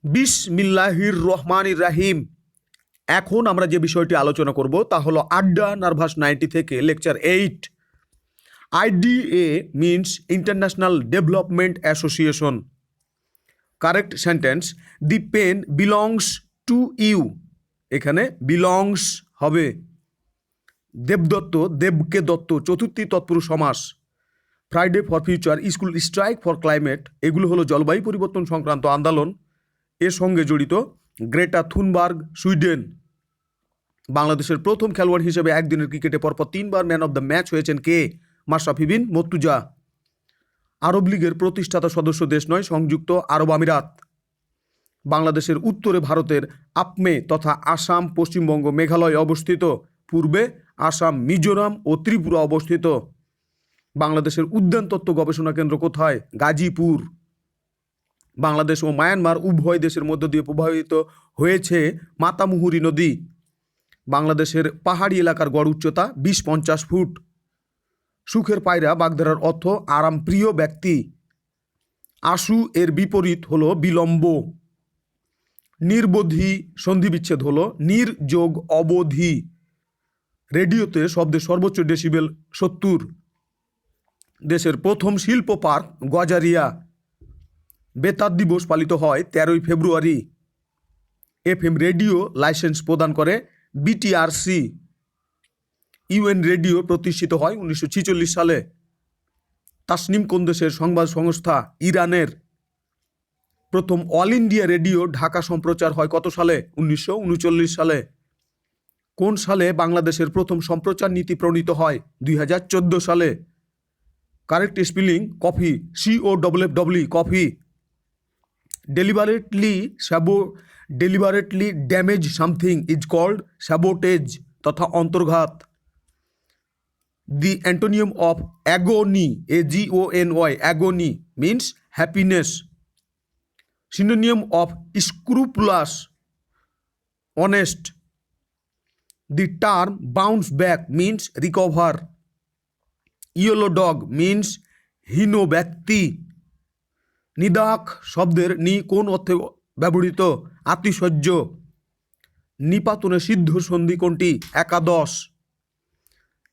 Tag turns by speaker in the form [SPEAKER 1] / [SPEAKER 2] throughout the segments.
[SPEAKER 1] বিসমিল্লাহির রহমানির রাহিম। এখন আমরা যে বিষয়টি আলোচনা করব তা হলো আড্ডা নার্ভাস 90 থেকে lecture 8। IDA means international development association. Correct sentence, the pen belongs to you. এখানে বিলংস হবে। দেবদত্ত, দেবকে দত্ত, চতুর্থী তৎপুরুষ সমাস। Friday for future, school strike for climate, এগুলো হলো জলবায়ু পরিবর্তন সংক্রান্ত আন্দোলন। এর সঙ্গে জড়িত গ্রেটা থুনবার্গ, সুইডেন। বাংলাদেশের প্রথম খেলোয়াড় হিসেবে একদিনের ক্রিকেটে পরপর 3বার ম্যান অব দ্য ম্যাচ হয়েছেন কে? মাশরাফি বিন মর্তুজা। আরব লীগের প্রতিষ্ঠাতা সদস্য দেশ নয়, সংযুক্ত আরব আমিরাত। বাংলাদেশের উত্তরে ভারতের আপমে তথা আসাম, পশ্চিমবঙ্গ, মেঘালয় অবস্থিত। পূর্বে আসাম, মিজোরাম ও ত্রিপুরা অবস্থিত। বাংলাদেশের উদ্যান তত্ত্ব গবেষণা কেন্দ্র কোথায়? গাজীপুর। বাংলাদেশ ও মায়ানমার উভয় দেশের মধ্য দিয়ে প্রবাহিত হয়েছে মাতামুহুরী নদী। বাংলাদেশের পাহাড়ি এলাকার গড় উচ্চতা 20-50 ফুট। সুখের পায়রা বাগধারার অর্থ আরামপ্রিয় ব্যক্তি। আশু এর বিপরীত হলো বিলম্ব। নির্বোধি সন্ধিবিচ্ছেদ হলো নির্যোগ অবধি। রেডিওতে শব্দের সর্বোচ্চ ডেসিবেল 70। দেশের প্রথম শিল্প পার্ক গজারিয়া। বেতার দিবস পালিত হয় 13ই ফেব্রুয়ারি। এফএম রেডিও লাইসেন্স প্রদান করে বিটিআরসি। ইউএন রেডিও প্রতিষ্ঠিত হয় 1946 সালে। তাসনিম কোন দেশের সংবাদ সংস্থা? ইরানের। প্রথম অল ইন্ডিয়া রেডিও ঢাকা সম্প্রচার হয় কত সালে? 1939 সালে। কোন সালে বাংলাদেশের প্রথম সম্প্রচার নীতি প্রণীত হয়? 2014 সালে। Correct spelling coffee, COFF, coffee. Deliberately damage something is called sabotage তথা অন্তর্ঘাত। The antonym of agony, AGONY, agony means happiness. Synonym of scrupulous, honest. The term bounce back means recover. Yellow dog means হীন ব্যক্তি। নিদাক শব্দের নি কোন অর্থে ব্যবহৃত? আতিশয্য। নিপাতনে সিদ্ধ সন্ধি কোনটি? একাদশ।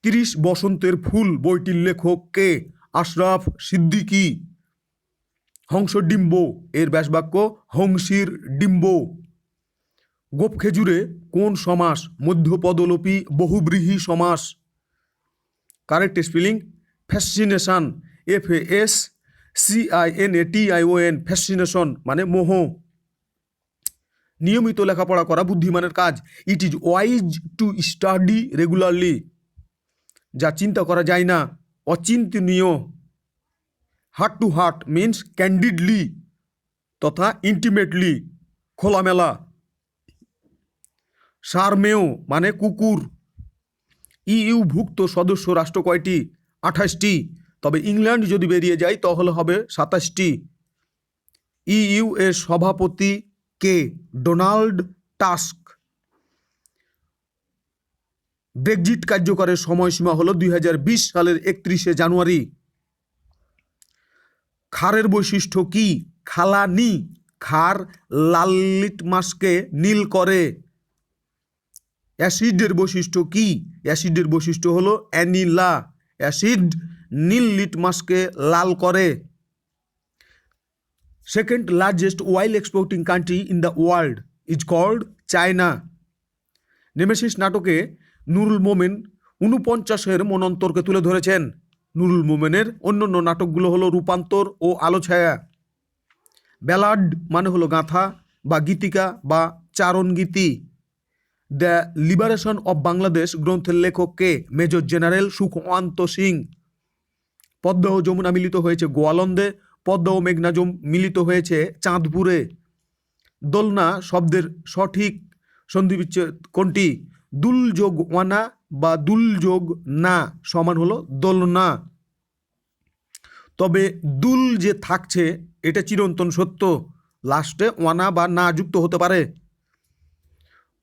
[SPEAKER 1] 30 বসন্তের ফুল বইটির লেখক কে? আশরাফ সিদ্দিকী। হংসডিম্ব এর ব্যাসবাক্য হংসীর ডিম্ব। গোপ খেজুরে কোন সমাস? মধ্যপদলোপী বহুব্রীহি সমাস। Correct spelling fascination, FASCINATION, fascination মানে মোহ। নিয়মিত লেখাপড়া করা বুদ্ধিমানের কাজ। It is wise to study regularly. যা চিন্তা করা যায় না অচিন্তনীয়। হার্ট টু হার্ট মিন্স ক্যান্ডিডলি তথা ইন্টিমেটলি, খোলামেলা। সারমেয় মানে কুকুর। ইউভুক্ত সদস্য রাষ্ট্র কয়টি? 28টি। তবে ইংল্যান্ড যদি বেরিয়ে যায় তাহলে হবে 27টি। ইউ এর সভাপতি কে? Donald Tusk. ব্রেক্সিট কার্যকরের সময়সীমা হলো 2020 সালের 31শে জানুয়ারি। ক্ষারের বৈশিষ্ট্য কি? খালানি। ক্ষার লাল লিটমাসকে নীল করে। অ্যাসিডের বৈশিষ্ট্য কি? অ্যাসিডের বৈশিষ্ট্য হলো অ্যানিলা। অ্যাসিড নীল লিটমাসকে লাল করে। Second largest oil exporting country in the world is called China. Nemesis নাটকে নুরুল মোমেন 49-এর মনন্তরকে তুলে ধরেছেন। নুরুল মোমেনের অন্যান্য নাটকগুলো হলো রূপান্তর ও আলোছায়া। ব্যালাড মানে হলো গাঁথা বা গীতিকা বা চারণগীতি। দ্য লিবারেশন অব বাংলাদেশ গ্রন্থের লেখক কে? Major general Sukhwant Singh. পদ্মা ও যমুনা মিলিত হয়েছে গোয়ালন্দে। পদ্মা ও মেঘনা মিলিত হয়েছে চাঁদপুরে। দোলনা শব্দের সঠিক সন্ধিবিচ্ছেদ কোনটি? দুল যোগ ওয়ানা বা দুল যোগ না সমান হলো দোলনা। তবে দুল যে থাকছে এটা চিরন্তন সত্য, লাস্টে ওয়ানা বা না যুক্ত হতে পারে।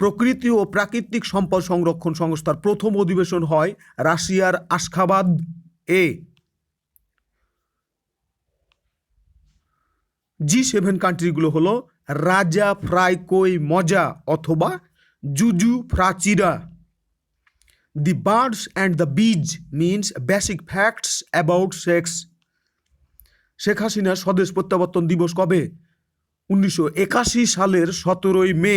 [SPEAKER 1] প্রকৃতি ও প্রাকৃতিক সম্পদ সংরক্ষণ সংস্থার প্রথম অধিবেশন হয় রাশিয়ার আশখাবাদ এ। G7 কান্ট্রিগুলো হলো রাজা ফ্রাই কই মজা অথবা জুজু ফ্রাচিরা। The birds and the bees means basic facts about sex. Sheikh হাসিনার স্বদেশ প্রত্যাবর্তন দিবস কবে? 1981 সালের 17 মে।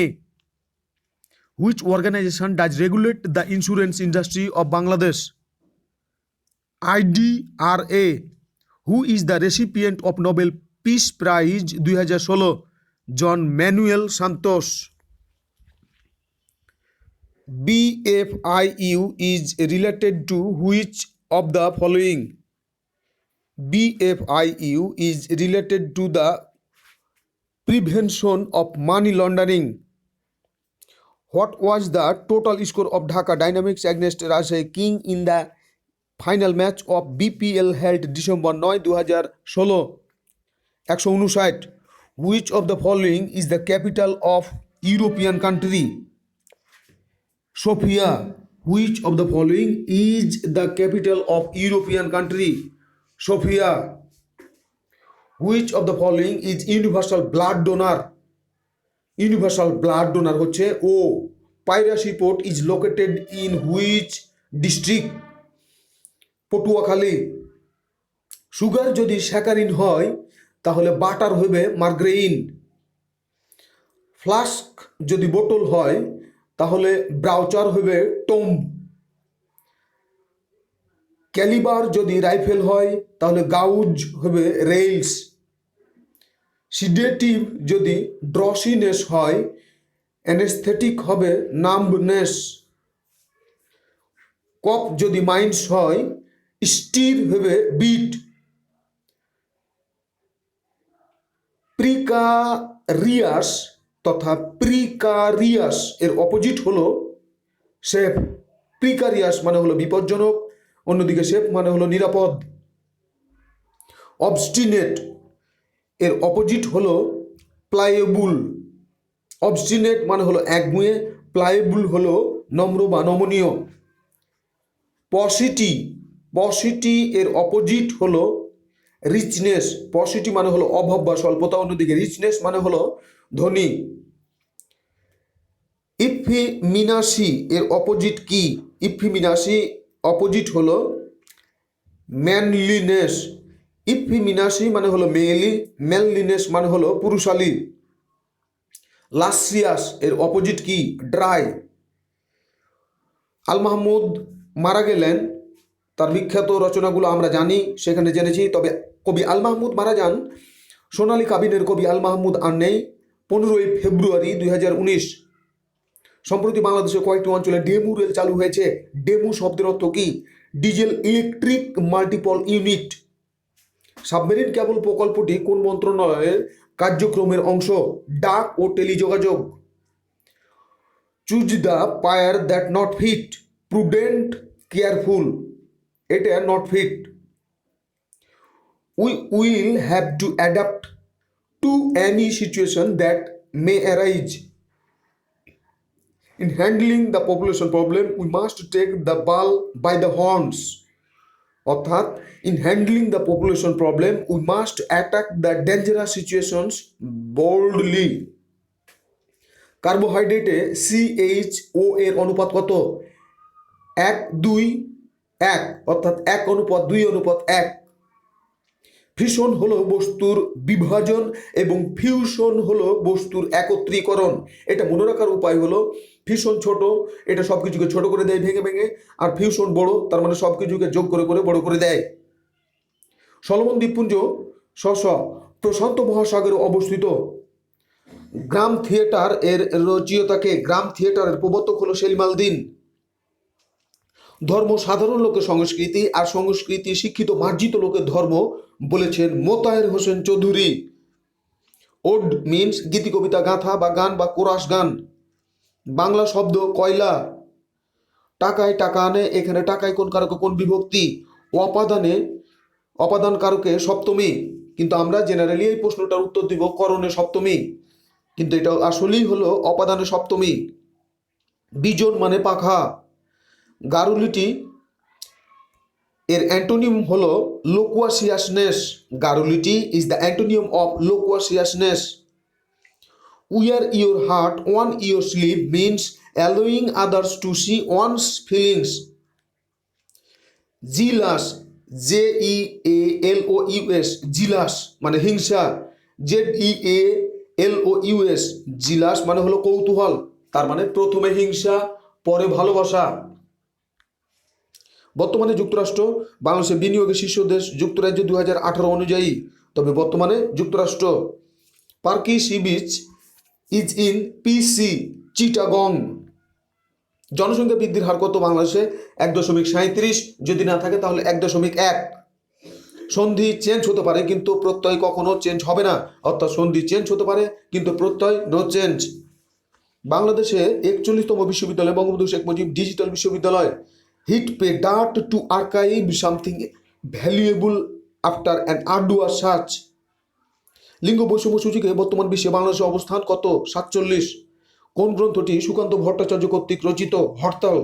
[SPEAKER 1] Which organisation does regulate the insurance industry of Bangladesh? IDRA. Who is the recipient of Nobel Peace Prize 2016? Juan Manuel Santos. BFIU is related to which of the following? BFIU is related to the prevention of money laundering. What was the total score of Dhaka Dynamics against Rajshahi King in the final match of BPL held December 9, 2016? 159. Which of the following is the capital of European country? Sofia. Which of the following is the capital of European country? Sofia. Which of the following is universal blood donor? Universal blood donor হচ্ছে O. Piracy port is located in which district? Patuakhali. Sugar যদি saccharin হয় তাহলে butter হবে মার্গ্রেইন। Flask যদি বোতল হয় তাহলে ব্রাউচার হবে টোম্ব। ক্যালিবার যদি রাইফেল হয় তাহলে গাউজ হবে রেইলস। সিডেটিভ যদি ড্রসিনেস হয় অ্যানেস্থেটিক হবে নাম্বনেস। কপ যদি মাইন্স হয় স্টির হবে বিট। প্রিকারিয়াস তথা প্রিকারিয়াস এর অপোজিট হলো সেফ। প্রিকারিয়াস মানে হলো বিপজ্জনক, অন্যদিকে সেফ মানে হলো নিরাপদ। অবস্টিনেট এর অপোজিট হলো প্লায়েবুল। অবস্টিনেট মানে হলো একগুঁয়ে, প্লায়েবুল হলো নম্র বা নমনীয়। পসিটি, পসিটি এর অপোজিট হলো রিচনেস। পসিটি মানে হলো অভাব বা স্বল্পতা, অন্যদিকে রিচনেস মানে হলো ধনী। ইফিমিনাসি এর অপোজিট কি? ইফিমিনাসি অপোজিট হলো ম্যানলিনেস। ইফিমিনাসি মানে হলো মেয়েলি, ম্যানলিনেস মানে হলো পুরুষালী। লাসিয়াস এর অপোজিট কি? ড্রাই। আল মাহমুদ মারা গেলেন, তার বিখ্যাত রচনাগুলো আমরা জানি, সেখানে জেনেছি। তবে কবি আল মাহমুদ মারা যান, সোনালী কাবিনের কবি আল মাহমুদ আর নেই। 15 ফেব্রুয়ারি 2019। সম্প্রতি বাংলাদেশে কয়েকটি অঞ্চলে ডেমু রেল চালু হয়েছে। ডেমু শব্দের অর্থ কি? Diesel electric multiple unit. Submarine cable প্রকল্পটি কোন মন্ত্রণালয়ের কার্যক্রমের অংশ? ডাক ও টেলিযোগাযোগ। Choose the pair that not fit, prudent, careful. এটা not fit. We will have to adapt to any situation that may arise. In handling the population problem, we must take the bull by the horns. অর্থাৎ in handling the population problem, we must attack the dangerous situations boldly. কার্বোহাইড্রেটে CHO এর অনুপাত কত? 1:2:1, অর্থাৎ 1:2:1। Fission হলো বস্তুর বিভাজন এবং fusion হলো বস্তুর একত্রীকরণ। এটা মনে রাখার উপায় হলো ফিশন ছোট, এটা সব কিছুকে ছোট করে দেয় ভেঙে ভেঙে, আর ফিউশন বড়, তার মানে সব কিছুকে যোগ করে করে বড় করে দেয়। সলোমন দ্বীপপুঞ্জ প্রশান্ত মহাসাগরে অবস্থিত। গ্রাম থিয়েটার এর রচয়িতাকে? গ্রাম থিয়েটারের প্রবর্তক হলো সেলিম আল দীন। ধর্ম সাধারণ লোকের সংস্কৃতি, আর সংস্কৃতি শিক্ষিত মার্জিত লোকের ধর্ম, বলেছেন মোতায়ের হোসেন চৌধুরী। ওড মিনস গীতি, কবিতা, গাথা বা গান বা কোরাস গান। বাংলা শব্দ কয়লা। টাকায় টাকা আনে, এখানে টাকায় কোন কারকে কোন বিভক্তি? অপাদানে, অপাদান কারকে সপ্তমী। কিন্তু আমরা জেনারেলি এই প্রশ্নটার উত্তর দিব করণে সপ্তমী, কিন্তু এটা আসলেই হলো অপাদানে সপ্তমী। বিজন মানে পাখা। গারুলিটি এর অ্যান্টোনিম হলো loquaciousness. Garrulity is the antonym of loquaciousness. wear your heart on your sleeve means allowing others to see one's feelings. Jealous, JEALOUS, jealous মানে হিংসা, ZEALOUS, জিলাস মানে হলো কৌতূহল, তার মানে প্রথমে হিংসা পরে ভালোবাসা। বর্তমানে যুক্তরাষ্ট্র বাংলাদেশের বিনিয়োগের শীর্ষ দেশ যুক্তরাজ্য 2018 অনুযায়ী, তবে বর্তমানে যুক্তরাষ্ট্র। Parki sea beach is in PC, Chittagong. জনসংখ্যা বৃদ্ধির হার কত বাংলাদেশে? 1.37, যদি না থাকে তাহলে 1.1। সন্ধি চেঞ্জ হতে পারে কিন্তু প্রত্যয় কখনো চেঞ্জ হবে না, অর্থাৎ সন্ধি চেঞ্জ হতে পারে কিন্তু প্রত্যয় নো চেঞ্জ। বাংলাদেশে 41তম বিশ্ববিদ্যালয় বঙ্গবন্ধু শেখ মুজিব ডিজিটাল বিশ্ববিদ্যালয়। Hit pay dirt to archive something valuable after an arduous search. লিঙ্গ বৈষম্য সূচিকে বর্তমান বিশ্বে বাংলাদেশের অবস্থান কত? 47। কোন গ্রন্থটি সুকান্ত ভট্টাচার্য কর্তৃক রচিত? হরতাল,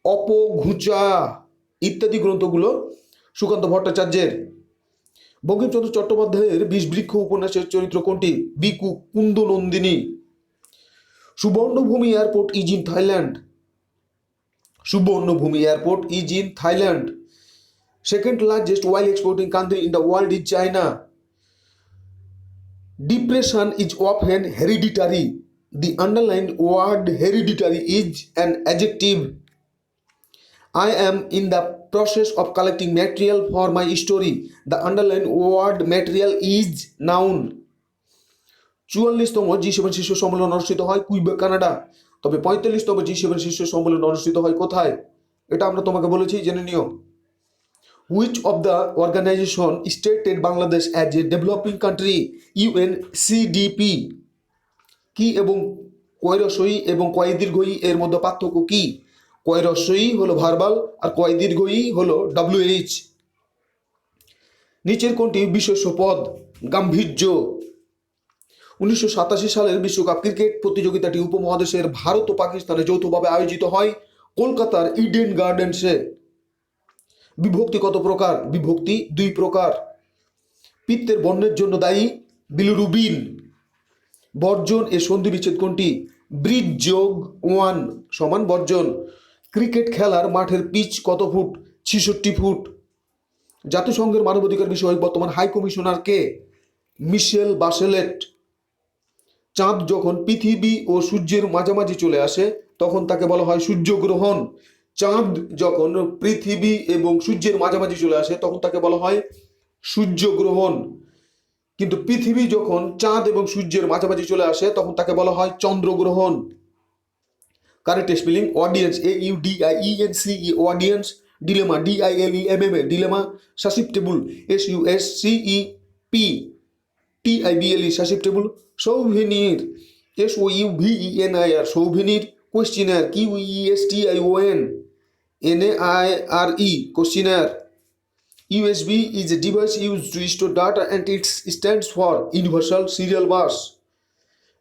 [SPEAKER 1] অপঘুঁচা ইত্যাদি গ্রন্থগুলো সুকান্ত ভট্টাচার্যের। বঙ্কিমচন্দ্র চট্টোপাধ্যায়ের বিষবৃক্ষ উপন্যাসের চরিত্র কোনটি? বিকু Kundanandini. Suvarnabhumi airport is in Thailand. Suvarnabhumi airport is in Thailand. Second largest oil exporting country in the world is China. Depression is often hereditary. The underlined word hereditary is an adjective. I am in the process of collecting material for my story. The underlined word material is noun. 44তম G7 শীর্ষ সম্মেলন অনুষ্ঠিত হয় Quebec, Canada. তবে 45তম G7 শীর্ষ সম্মেলন অনুষ্ঠিত হয় কোথায়? এটা আমরা তোমাকে বলেছি, জেনে নিও। Which of the organization stated Bangladesh as a developing country? UNCDP। কি এবং কয়রস্বই এবং কয় দীর্ঘই এর মধ্যে পার্থক্য কি? কয়রস্বই হলো ভার্বাল আর কয় দীর্ঘই হলো WH। নিচের কোনটি বিশেষ্য পদ? গাম্ভীর্য। 1987 সালের বিশ্বকাপ ক্রিকেট প্রতিযোগিতাটি উপমহাদেশের ভারত ও পাকিস্তানে যৌথভাবে আয়োজিত হয় কলকাতার ইডেন গার্ডেন্সে। বিভক্তি কত প্রকার? বিভক্তি 2 প্রকার। পিত্তের বর্ণের জন্য দায়ী বিলিরুবিন। বর্জন এর সন্ধি বিচ্ছেদ কোনটি? ব্রিজ যোগ 1 সমান বর্জন। ক্রিকেট খেলার মাঠের পিচ কত ফুট? 66 ফুট। জাতিসংঘের মানবাধিকার বিষয়ক বর্তমান হাই কমিশনার কে? মিশেল বাশেলেট। চাঁদ যখন পৃথিবী ও সূর্যের মাঝামাঝি চলে আসে তখন তাকে বলা হয় সূর্যগ্রহণ। চাঁদ যখন পৃথিবী এবং সূর্যের মাঝামাঝি চলে আসে তখন তাকে বলা হয় সূর্যগ্রহণ, কিন্তু পৃথিবী যখন চাঁদ এবং সূর্যের মাঝামাঝি চলে আসে তখন তাকে বলা হয় চন্দ্রগ্রহণ। Correct spelling audience, AUDIENCE audience, dilemma DILEMMA dilemma, susceptible SUSCEPTIBLE susceptible, souvenir SOUVENIR souvenir, questionnaire QUESTION questionnaire. USB is a device used to store data and it stands for Universal Serial Bus.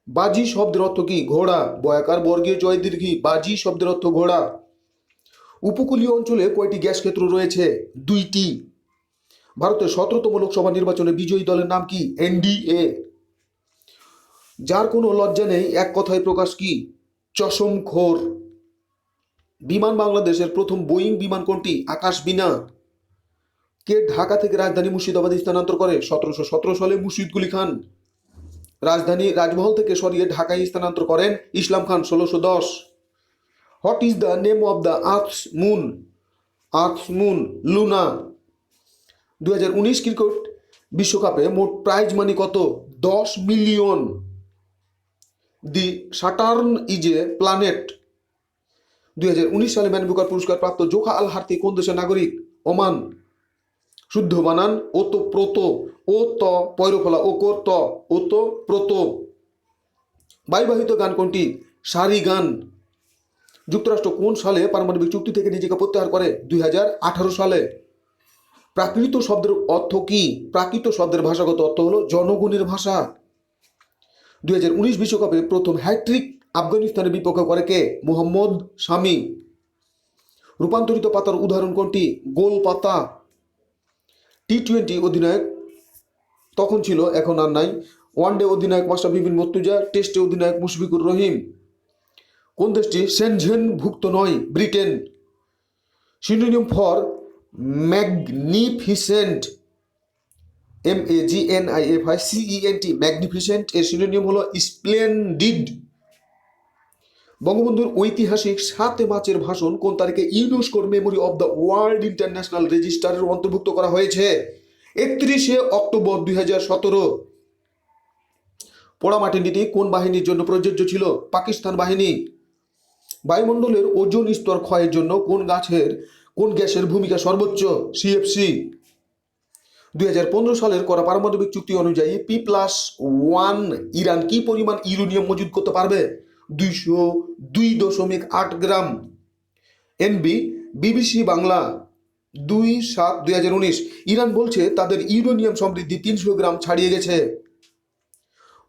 [SPEAKER 1] বাজি শব্দের অর্থ কি? ঘোড়া। বয়াকার বর্গীয় জয় দীর্ঘী, বাজি শব্দের অর্থ ঘোড়া। উপকূলীয় অঞ্চলে কয়টি গ্যাস ক্ষেত্র রয়েছে? 2টি। ভারতের 17তম লোকসভা নির্বাচনে বিজয়ী দলের নাম কি? NDA। যার কোনো লজ্জা নেই এক কথায় প্রকাশ কি? চশমখোর। বিমান বাংলাদেশের প্রথম বোয়িং বিমান কোনটি? আকাশ বিনা। কে ঢাকা থেকে রাজধানী মুর্শিদাবাদে স্থানান্তর করে? 1717 সালে মুর্শিদ কুলি খান। রাজধানী রাজমহল থেকে সরিয়ে ঢাকায় স্থানান্তর করেন Islam Khan 1610। What is the name of the earths moon? Earths moon Luna. 2019 cricket বিশ্বকাপে মোট প্রাইজ মানি কত? 10 million. The Saturn is a planet. 2019 সালে ম্যান বুকার পুরস্কার প্রাপ্ত জোখা আল হারথি কোন দেশের নাগরিক? ওমান। শুদ্ধ বানান ওতপ্রোত, ও ত পয়রফলা ও কোর ত, ওতপ্রোত। বায়ুবাহিত গান কোনটি? সারি গান। যুক্তরাষ্ট্র কোন সালে পারমাণবিক চুক্তি থেকে নিজেকে প্রত্যাহার করে? 2018 সালে। প্রাকৃত শব্দের অর্থ কি? প্রাকৃত শব্দের ভাষাগত অর্থ হলো জনগণের ভাষা। 2019 বিশ্বকাপে প্রথম হ্যাট্রিক আফগানিস্তানের বিপক্ষে করে কে? মোহাম্মদ শামি। রূপান্তরিত পাতার উদাহরণ কোনটি? গোল পাতা। T20 অধিনায়ক তখন ছিল, এখন আর নাই, ওয়ানডে অধিনায়ক মাশরাফি বিন মুর্তজা, টেস্টে অধিনায়ক মুশফিকুর রহিম। কোন দেশটি সেনজেনভুক্ত নয়? Britain. Synonym for magnificent, MAGNIFICENT, magnificent এর সিনোনিম হলো স্প্লেন্ডিড। বঙ্গবন্ধুর ঐতিহাসিক 7 মার্চের ভাষণ কোন তারিখে ইউনেস্কোর memory of the world international রেজিস্টারের অন্তর্ভুক্ত করা হয়েছে? 31 অক্টোবর 2017। পোড়ামাটির নীতি কোন বাহিনীর জন্য প্রযোজ্য ছিল? পাকিস্তান বাহিনী। বায়ুমণ্ডলের ওজোন স্তর ক্ষয়ের জন্য কোন গ্যাসের ভূমিকা সর্বোচ্চ? CFC। 2015 সালের করা পারমাণবিক চুক্তি অনুযায়ী P+1 ইরান কি পরিমাণ ইউরেনিয়াম মজুত করতে পারবে? 202.8 গ্রাম। BBC বাংলা 2/7/2019। ইরান বলছে তাদের ইউরেনিয়াম সমৃদ্ধি 300 গ্রাম ছাড়িয়ে গেছে।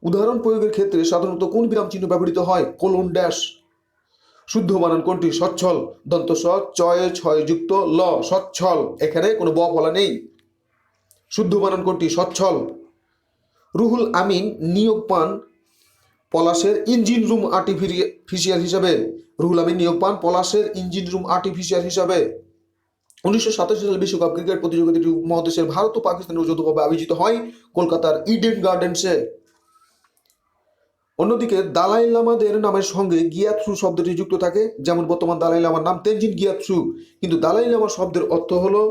[SPEAKER 1] উদাহরণ প্রয়োগের ক্ষেত্রে সাধারণত কোন বিরাম চিহ্ন ব্যবহৃত হয়? Colon dash. শুদ্ধ বানান কোনটি? সচ্ছল, দন্ত স, চয়ে ছয় যুক্ত ল, সচ্ছল। এখানে কোনো ব ফলা নেই। শুদ্ধ বানান কোনটি? সচ্ছল। রুহুল আমিন নিয়োগ পান পলাশের ইঞ্জিন রুম আর্টিফিশিয়াল হিসাবে। রুহুল আমিন নিয়োগ পান পলাশের ইঞ্জিন রুম আর্টিফিশিয়াল হিসাবে। 1987 সালে বিশ্বকাপ ক্রিকেট প্রতিযোগিতাটি মহাদেশের ভারত ও পাকিস্তানের যৌথভাবে আয়োজিত হয় কলকাতার ইডেন গার্ডেন্সে। অন্যদিকে দালাই লামাদের নামের সঙ্গে গিয়াৎসু শব্দটি যুক্ত থাকে, যেমন বর্তমান দালাই লামার নাম তেনজিন গিয়াৎসু, কিন্তু দালাই লামা শব্দের অর্থ হলো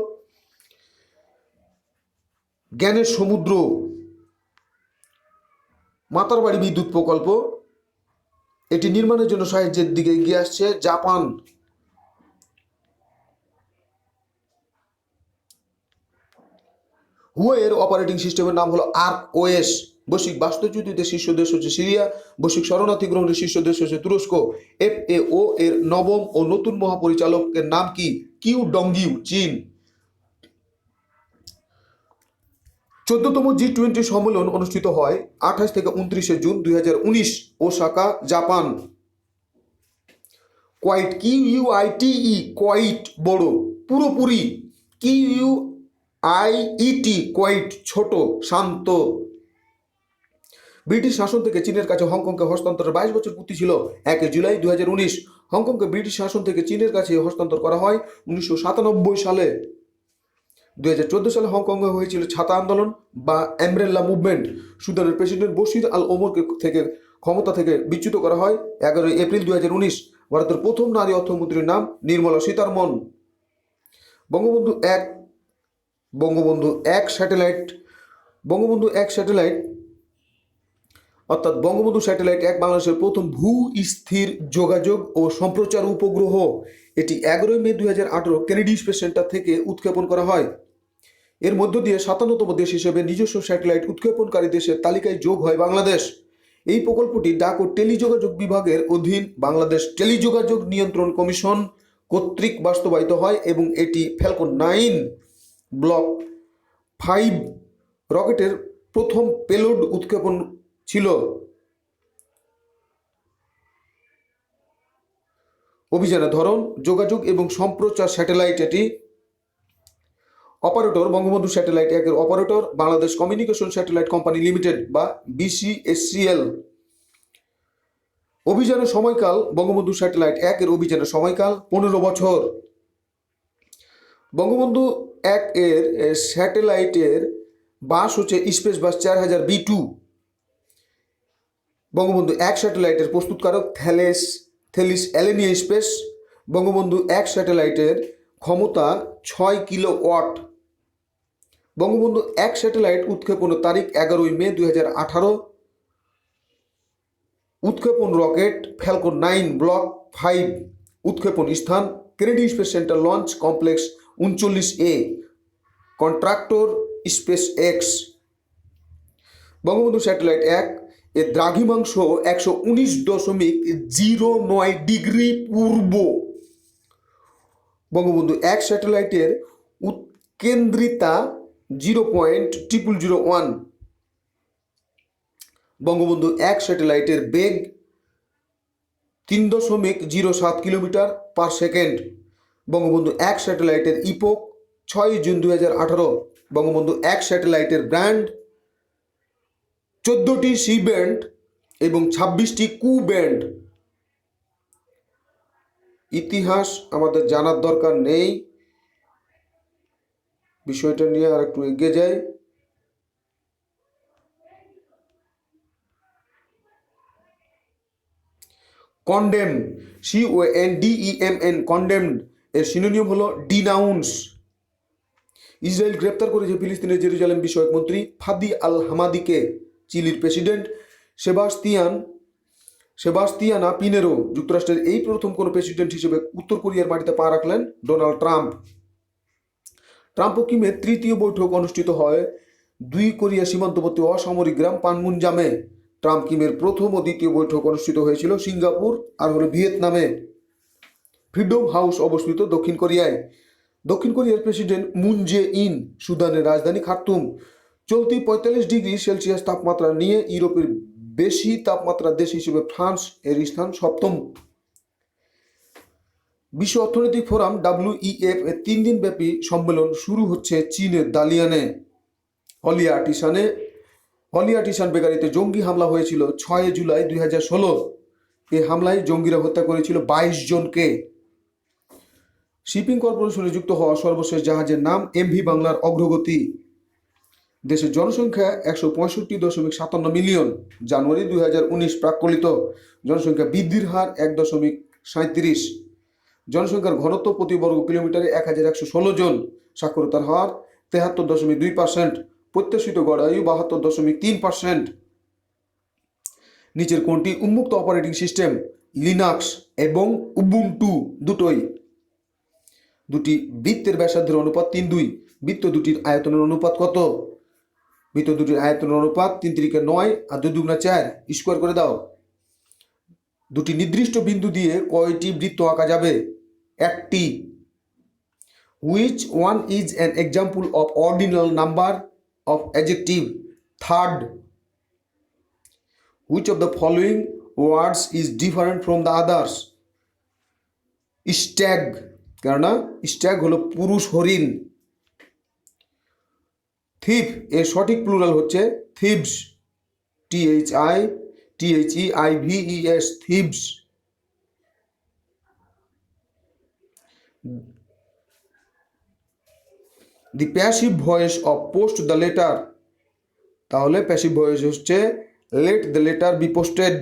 [SPEAKER 1] জ্ঞানের সমুদ্র। মাতারবাড়ি বিদ্যুৎ প্রকল্প, এটি নির্মাণের জন্য সাহায্যের দিকে এগিয়ে আসছে জাপান। হুয়ের অপারেটিং সিস্টেমের নাম হলো ArcOS। বৈশ্বিক বাস্তুচ্যুতিতে শীর্ষ দেশ হচ্ছে সিরিয়া। বৈশ্বিক শরণার্থী গ্রহণের শীর্ষ দেশ হচ্ছে তুরস্ক। FAO এর নবম ও নতুন মহাপরিচালকের নাম কি? কিউ ডংগিউ, চীন। 14তম G20 সম্মেলন অনুষ্ঠিত হয় 28 থেকে 29 June 2019 Osaka, Japan. Quite, QUITE, quite বড়, পুরোপুরি। QUIET, কোয়াইট ছোট, শান্ত। ব্রিটিশ শাসন থেকে চীনের কাছে হংকংকে হস্তান্তরের 22 বছর পূর্তি ছিল 1 জুলাই 2019। হংকংকে ব্রিটিশ শাসন থেকে চীনের কাছে হস্তান্তর করা হয় 1997 সালে। 2014 সালে হংকংয়ে হয়েছিল ছাতা আন্দোলন বা অ্যামব্রেলা মুভমেন্ট। সুদানের প্রেসিডেন্ট বশির আল ওমরকে ক্ষমতা থেকে বিচ্যুত করা হয় 11 এপ্রিল 2019। ভারতের প্রথম নারী অর্থমন্ত্রীর নাম নির্মলা সীতারমন। বঙ্গবন্ধু এক স্যাটেলাইট অর্থাৎ বঙ্গবন্ধু স্যাটেলাইট 1 বাংলাদেশের প্রথম ভূ-স্থির যোগাযোগ ও সম্প্রচার উপগ্রহ। এটি 11 মে 2018 কেনেডি স্পেস সেন্টার থেকে উৎক্ষেপণ করা হয়। এর মধ্য দিয়ে 57তম দেশ হিসেবে নিজস্ব স্যাটেলাইট উৎক্ষেপণকারী দেশের তালিকায় যোগ হয় বাংলাদেশ। এই প্রকল্পটি ডাক ও টেলিযোগাযোগ বিভাগের অধীন বাংলাদেশ টেলিযোগাযোগ নিয়ন্ত্রণ কমিশন কর্তৃক বাস্তবায়িত হয় এবং এটি ফ্যালকন 9 ব্লক 5 রকেটের প্রথম পেলোড উৎক্ষেপণ ছিল। অভিযানের ধরন যোগাযোগ এবং সম্প্রচার স্যাটেলাইট। এটি অপারেটর বঙ্গবন্ধু স্যাটেলাইট 1 এর operator Bangladesh communication satellite company limited বা BCSCL। অভিযানের সময়কাল বঙ্গবন্ধু স্যাটেলাইট 1 এর অভিযানের সময়কাল 15 বছর। বঙ্গবন্ধু 1 এর স্যাটেলাইটের বাস হচ্ছে স্পেস বাস 4000 B2। বঙ্গবন্ধু 1 স্যাটেলাইটের প্রস্তুতকারক থেলিস অ্যালেনিয়া স্পেস। বঙ্গবন্ধু 1 স্যাটেলাইটের ক্ষমতা 6 কিলোওয়াট। বঙ্গবন্ধু 1 স্যাটেলাইট উৎক্ষেপণের তারিখ 11 মে 2018। উৎক্ষেপণ রকেট ফ্যালকন 9 ব্লক 5। উৎক্ষেপণ স্থান Kennedy space centre launch complex 39A। Contractor space x. Bangabandhu satellite 1 এর দ্রাঘিমাংশ 119.09 ডিগ্রি পূর্ব। বঙ্গবন্ধু 1 স্যাটেলাইটের উৎকেন্দ্রিতা 0.0001। বঙ্গবন্ধু 1 স্যাটেলাইটের বেগ 3.07 কিলোমিটার পার সেকেন্ড। বঙ্গবন্ধু 1 স্যাটেলাইটের ইপোক 6 জুন 2018। বঙ্গবন্ধু 1 স্যাটেলাইটের ব্র্যান্ড 14টি সি ব্যান্ড এবং 26টি কু ব্যান্ড। ইতিহাস আমাদের জানার দরকার নেই, বিষয়টা নিয়ে আর একটু এগিয়ে যাই। কন্ডেম, CONDEMN, কন্ডেমড এর সিনোনিম হলো ডিনাউন্স। ইসরায়েল গ্রেপ্তার করেছে ফিলিস্তিনের জেরুজালেম বিষয়ক মন্ত্রী ফাদি আল হামাদিকে। চিলির প্রেসিডেন্ট সেবাস্তিয়ানা পিনেরো। যুক্তরাষ্ট্রের এই প্রথম কোনো প্রেসিডেন্ট হিসেবে উত্তর কোরিয়ার মাটিতে পা রাখলেন ডোনাল্ড ট্রাম্প। ট্রাম্প ও কিমের তৃতীয় বৈঠক অনুষ্ঠিত হয় 2 কোরিয়া সীমান্তবর্তী অসামরিক গ্রাম পানমুনজামে। ট্রাম্প কিমের প্রথম ও দ্বিতীয় বৈঠক অনুষ্ঠিত হয়েছিল সিঙ্গাপুর আর হলো ভিয়েতনামে। ফ্রিডম হাউস অবস্থিত দক্ষিণ কোরিয়ায়। দক্ষিণ কোরিয়ার প্রেসিডেন্ট মুন জে ইন সুদানের রাজধানী খার্তুম। চলতি 45 ডিগ্রি সেলসিয়াস তাপমাত্রা নিয়ে ইউরোপের বেশি তাপমাত্রার দেশ হিসেবে ফ্রান্স এর স্থান 7ম। বিশ্ব অর্থনৈতিক ফোরাম WEF এর 3 দিন ব্যাপী সম্মেলন শুরু হচ্ছে চীনের দালিয়ানে। হলিয়াটিশান বেকারিতে জঙ্গি হামলা হয়েছিল 6 জুলাই 2016। এই হামলায় জঙ্গিরা হত্যা করেছিল 22 জনকে। শিপিং কর্পোরেশনে যুক্ত হওয়া সর্বশেষ জাহাজের নাম MV বাংলার অগ্রগতি। দেশের জনসংখ্যা 165.57 মিলিয়ন। জানুয়ারি 2019 প্রাক্কলিত জনসংখ্যা বৃদ্ধির হার 1.37। জনসংখ্যার ঘনত্ব প্রতি বর্গ কিলোমিটারে 1116 জন। সাক্ষরতার হার 73.2%। প্রত্যাশিত গড় আয়ু 72.3%। নিচের কোনটি উন্মুক্ত অপারেটিং সিস্টেম? লিনাক্স এবং উবুন্টু দুটোই। দুটি বৃত্তের ব্যাসার্ধের অনুপাত 3:2। বৃত্ত দুটির আয়তনের অনুপাত কত? বৃত্ত দুটির আয়তনের অনুপাত 3 × 9 আর 2 × 4 স্কোয়ার করে দাও। দুটি নির্দিষ্ট বিন্দু দিয়ে কয়টি বৃত্ত আঁকা যাবে? একটি। Which one is an example of ordinal number of adjective? Third. Which of the following words is different from the others? Stag, কেননা স্ট্যাগ হলো পুরুষ হরিণ। থিপ এর সঠিক প্লুরাল হচ্ছে thieves, THEIVES, thieves. The passive voice of post the letter, তাহলে passive voice হচ্ছে let the letter be posted.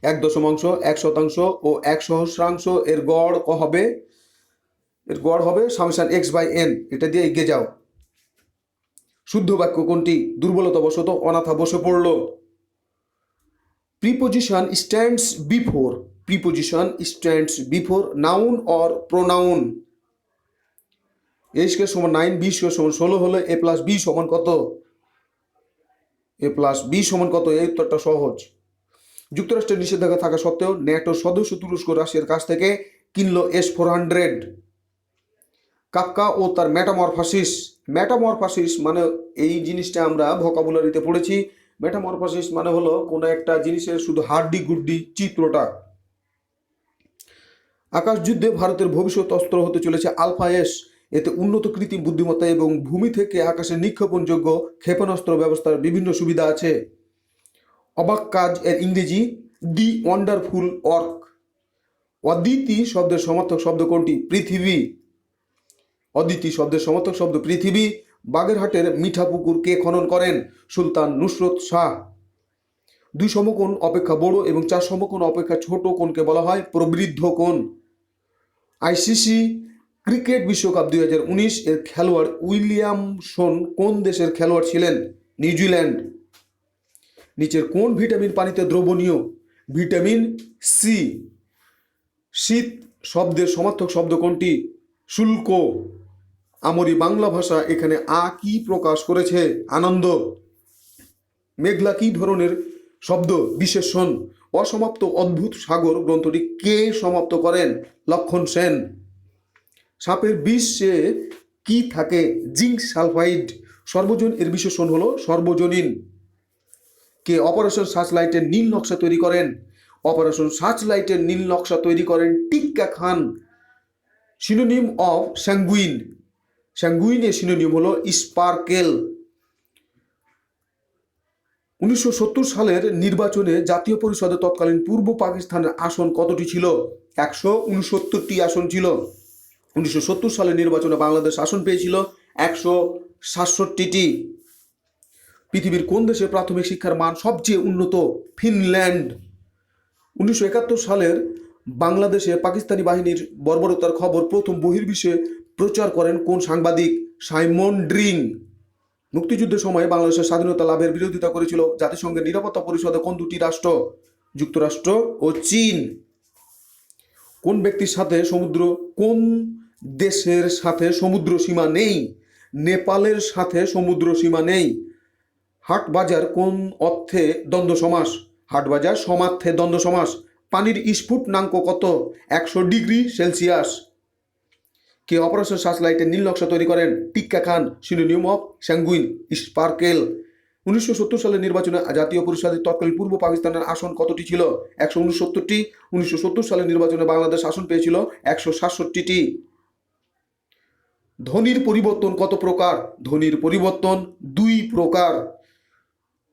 [SPEAKER 1] 1 দশমাংশ, 1 শতাংশ ও 1 সহস্রাংশ এর গড় হবে সামেশন x/n। এটা দিয়ে এগিয়ে যাও। শুদ্ধ বাক্য কোনটি? দুর্বলতা বশত অনাথা বসে পড়ল। Preposition stands before noun or pronoun. a² = 9, b² = 16 হলে a+b সমান কত? a+b সমান কত? এই উত্তরটা সহজ। যুক্তরাষ্ট্রের নিষেধাজ্ঞা থাকা সত্ত্বেও ন্যাটোর সদস্য তুরস্ক রাশিয়ার কাছ থেকে কিনল S-400। কাফকা ও তার মেটামরফাসিস মানে এই জিনিসটা আমরা ভোকাবুলারিতে পড়েছি। মেটামরফাসিস মানে হলো কোনো একটা জিনিসের শুধু হাড্ডি গুড্ডি চিত্রটা। আকাশ যুদ্ধে ভারতের ভবিষ্যৎ অস্ত্র হতে চলেছে আলফা-S। এতে উন্নত কৃত্রিম বুদ্ধিমত্তা এবং ভূমি থেকে আকাশে নিক্ষেপণযোগ্য ক্ষেপণাস্ত্র ব্যবস্থার বিভিন্ন সুবিধা আছে। অবাক কাজ এর ইংরেজি দি ওয়ান্ডারফুল ওয়ার্ক। অদিতি শব্দের সমার্থক শব্দ কোনটি? পৃথিবী। অদিতি শব্দের সমার্থক শব্দ পৃথিবী। বাগেরহাটের মিঠাপুকুর কে খনন করেন? সুলতান নুসরত শাহ। 2 সমকোণ অপেক্ষা বড় এবং 4 সমকোণ অপেক্ষা ছোট কোণকে বলা হয় প্রবৃদ্ধ কোণ। ICC ক্রিকেট বিশ্বকাপ 2019 এর খেলোয়াড় উইলিয়ামসন কোন দেশের খেলোয়াড় ছিলেন? নিউজিল্যান্ড। নিচের কোন ভিটামিন পানিতে দ্রবণীয়? Vitamin C. শীত শব্দের সমার্থক শব্দ কোনটি? শুল্ক। আমরি বাংলা ভাষা এখানে কি প্রকাশ করেছে? আনন্দ। মেঘলা কি ধরনের শব্দ? বিশেষণ। অসমাপ্ত অদ্ভুত সাগর গ্রন্থটি কে সমাপ্ত করেন? লক্ষণ সেন। সাপের বিষে কি থাকে? Zinc sulphide. সর্বজন এর বিশেষণ হলো সর্বজনীন। কে অপারেশন সার্চলাইটের নীল নকশা তৈরি করেন? অপারেশন সার্চলাইটের নীল নকশা তৈরি করেন Tikka Khan. Synonym of sanguine এর সিনোনিম হলো স্পার্কেল। 1970 সালের নির্বাচনে জাতীয় পরিষদে তৎকালীন পূর্ব পাকিস্তানের আসন কতটি ছিল? 169টি আসন ছিল। 1970 সালের নির্বাচনে বাংলাদেশ আসন পেয়েছিল 167টি। পৃথিবীর কোন দেশে প্রাথমিক শিক্ষার মান সবচেয়ে উন্নত? ফিনল্যান্ড। 1971 সালের বাংলাদেশে পাকিস্তানি বাহিনীর বর্বরতার খবর প্রথম বহির্বিশ্বে প্রচার করেন কোন সাংবাদিক? Simon drink. মুক্তিযুদ্ধের সময় বাংলাদেশের স্বাধীনতা লাভের বিরোধিতা করেছিল জাতিসংঘের নিরাপত্তা পরিষদে কোন দুটি রাষ্ট্র? যুক্তরাষ্ট্র ও চীন। কোন ব্যক্তির সাথে কোন দেশের সাথে সমুদ্র সীমা নেই? নেপালের সাথে সমুদ্র সীমা নেই। হাট বাজার কোন অর্থে দ্বন্দ্ব সমাস? হাট বাজার সমার্থে দ্বন্দ্ব সমাস। পানির স্ফুটনাঙ্ক কত? 100 ডিগ্রি সেলসিয়াস। কে অপারেশন সার্চলাইটের নীল নকশা তৈরি করেন? Tikka Khan. Synonym of sanguine sparkle. 1970 সালের নির্বাচনে জাতীয় পরিষদের তৎকালীন পূর্ব পাকিস্তানের আসন কতটি ছিল? 169টি। 1970 সালের নির্বাচনে বাংলাদেশ আসন পেয়েছিল 167টি। ধ্বনির পরিবর্তন কত প্রকার? ধ্বনির পরিবর্তন 2 প্রকার।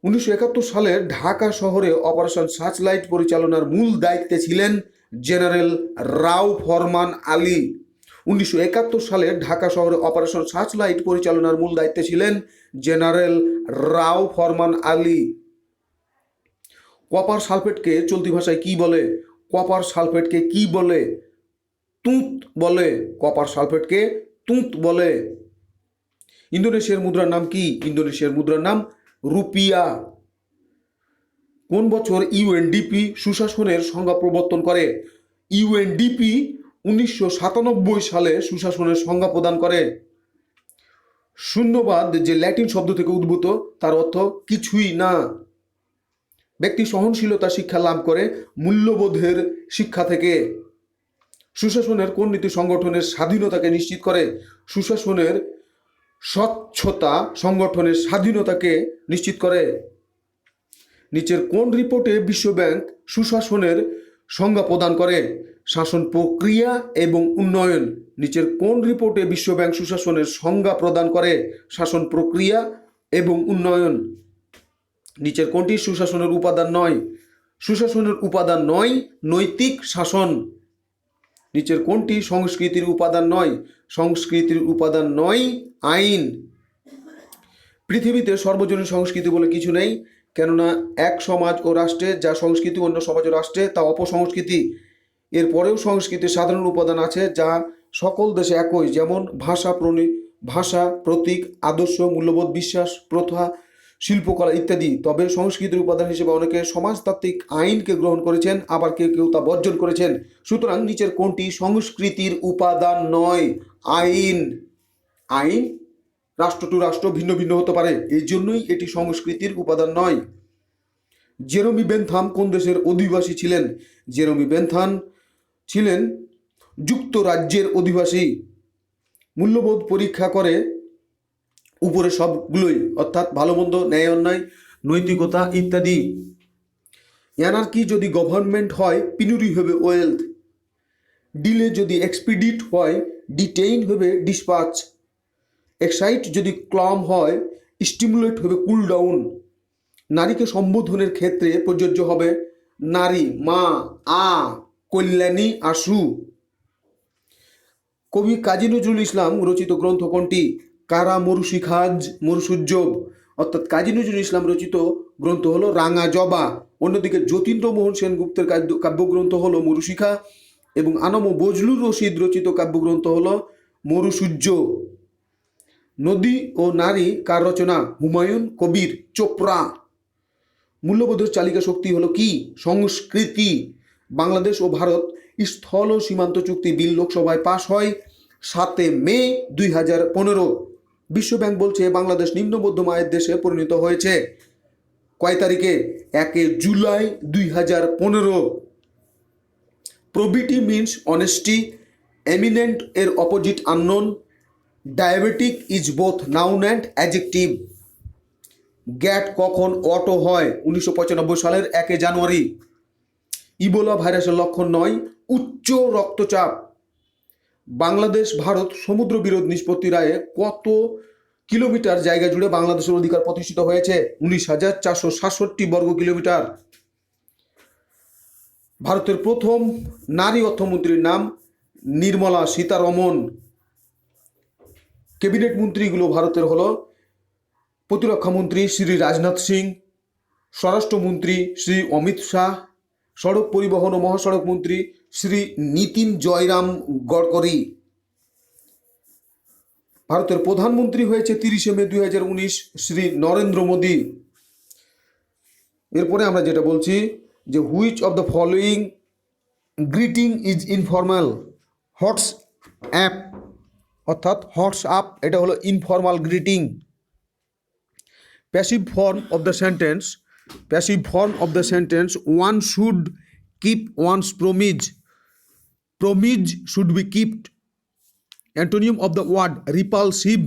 [SPEAKER 1] 1971 সালে ঢাকা শহরে অপারেশন সার্চলাইট পরিচালনার মূল দায়িত্বে ছিলেন জেনারেল রাও ফরমান আলী। 1971 সালে ঢাকা শহরে অপারেশন সার্চলাইট পরিচালনার মূল দায়িত্বে ছিলেন জেনারেল রাও ফরমান আলী। কপার সালফেটকে চলতি ভাষায় কি বলে? কপার সালফেটকে কি বলে? তুঁত বলে। কপার সালফেটকে তুঁত বলে। ইন্দোনেশিয়ার মুদ্রার নাম কি? ইন্দোনেশিয়ার মুদ্রার নাম রুপিয়া। কোন বছর ইউএনডিপি সুশাসনের সংজ্ঞা প্রবর্তন করে? ইউএনডিপি 1997 সালে সুশাসনের সংজ্ঞা প্রদান করে। শূন্যবাদ যে ল্যাটিন শব্দ থেকে উদ্ভূত, তার অর্থ কিছুই না। ব্যক্তি সহনশীলতা শিক্ষা লাভ করে মূল্যবোধের শিক্ষা থেকে। সুশাসনের কোন নীতি সংগঠনের স্বাধীনতাকে নিশ্চিত করে? সুশাসনের স্বচ্ছতা সংগঠনের স্বাধীনতাকে নিশ্চিত করে। নিচের কোন রিপোর্টে বিশ্বব্যাংক সুশাসনের সংজ্ঞা প্রদান করে? শাসন প্রক্রিয়া এবং উন্নয়ন। নিচের কোন রিপোর্টে বিশ্বব্যাংক সুশাসনের সংজ্ঞা প্রদান করে? শাসন প্রক্রিয়া এবং উন্নয়ন। নিচের কোনটি সুশাসনের উপাদান নয়? সুশাসনের উপাদান নয় নৈতিক শাসন। নিচের কোনটি সংস্কৃতির উপাদান নয়? সংস্কৃতির উপাদান নয় আইন। পৃথিবীতে সর্বজনীন সংস্কৃতি বলে কিছু নেই, কেননা এক সমাজ ও রাষ্ট্রে যা সংস্কৃতি অন্য সমাজ ও রাষ্ট্রে তা অপসংস্কৃতি। এরপরেও সংস্কৃতির সাধারণ উপাদান আছে যা সকল দেশে একই, যেমন ভাষা, প্রতীক, আদর্শ, মূল্যবোধ, বিশ্বাস, প্রথা, শিল্পকলা ইত্যাদি। তবে সংস্কৃতির উপাদান হিসেবে অনেকে সমাজতাত্ত্বিক আইনকে গ্রহণ করেছেন, আবার কেউ কেউ তা বর্জন করেছেন। সুতরাং নিচের কোনটি সংস্কৃতির উপাদান নয়? আইন। আইন রাষ্ট্র টু রাষ্ট্র ভিন্ন ভিন্ন হতে পারে, এই জন্যই এটি সংস্কৃতির উপাদান নয়। জেরেমি বেনথাম কোন দেশের অধিবাসী ছিলেন? জেরেমি বেনথাম ছিলেন যুক্তরাজ্যের অধিবাসী। মূল্যবোধ পরীক্ষা করে উপরে সবগুলোই, অর্থাৎ ভালো মন্দ, ন্যায় অন্যায়, নৈতিকতা ইত্যাদি। অ্যানার্কি যদি গভর্নমেন্ট হয়, পিনুরি হবে ওয়েলথ। ডিলে যদি এক্সপিডিট হয়, ডিটেইন হবে ডিসপাচ। এক্সাইট যদি ক্লাম হয়, স্টিমুলেট হবে কুল ডাউন। নারীকে সম্বোধনের ক্ষেত্রে প্রযোজ্য হবে নারী, মা, আ, কল্যাণী, আশু। কবি কাজী নজরুল ইসলাম রচিত গ্রন্থ কোনটি? কারা মরুশিখাজ মরুসুজ্জব। অর্থাৎ কাজী নজরুল ইসলাম রচিত গ্রন্থ হলো রাঙা জবা। অন্যদিকে যতীন্দ্রমোহন সেনগুপ্তের কাব্যগ্রন্থ হলো মরুশিখা এবং আনম বজলুর রশিদ রচিত কাব্যগ্রন্থ হলো মরুসূর্য। নদী ও নারী কার রচনা? হুমায়ুন কবির, চোপড়া। মূল্যবোধের চালিকা শক্তি হলো কি? সংস্কৃতি। বাংলাদেশ ও ভারত স্থল ও সীমান্ত চুক্তি বিল লোকসভায় পাশ হয় 7 মে 2015। বিশ্বব্যাংক বলছে বাংলাদেশ নিম্ন মধ্যম আয়ের দেশে পরিণত হয়েছে কয় তারিখে? 1 জুলাই 2015। প্রবিটি মিনস অনেস্টি, এমিনেন্ট এর opposite unknown, diabetic is both noun and adjective. GATT কখন অটো হয়? 1995 সালের 1 জানুয়ারি। ইবোলা ভাইরাসের লক্ষণ নয় উচ্চ রক্তচাপ। বাংলাদেশ ভারত সমুদ্র বিরোধ নিষ্পত্তি রায়ে কিলোমিটার জায়গা জুড়ে বাংলাদেশের অধিকার প্রতিষ্ঠিত হয়েছে? 19,467 বর্গ কিলোমিটার। ভারতের প্রথম নারী অর্থমন্ত্রীর নাম নির্মলা সীতারমণ। ক্যাবিনেট মন্ত্রীগুলো ভারতের হলো প্রতিরক্ষা মন্ত্রী শ্রী রাজনাথ সিং, স্বরাষ্ট্রমন্ত্রী শ্রী অমিত শাহ, সড়ক পরিবহন ও মহাসড়ক মন্ত্রী শ্রী নীতিন জয়রাম গডকরি। ভারতের প্রধানমন্ত্রী হয়েছে 30শে মে 2019 শ্রী নরেন্দ্র মোদী। এরপরে আমরা যেটা বলছি যে which of the following greeting is informal? WhatsApp অর্থাৎ হোয়াটসঅ্যাপ এটা হলো informal greeting. Passive form of the sentence, passive form of the sentence one should keep one's promise, promise should be keeped. Antonym of the word repulsive,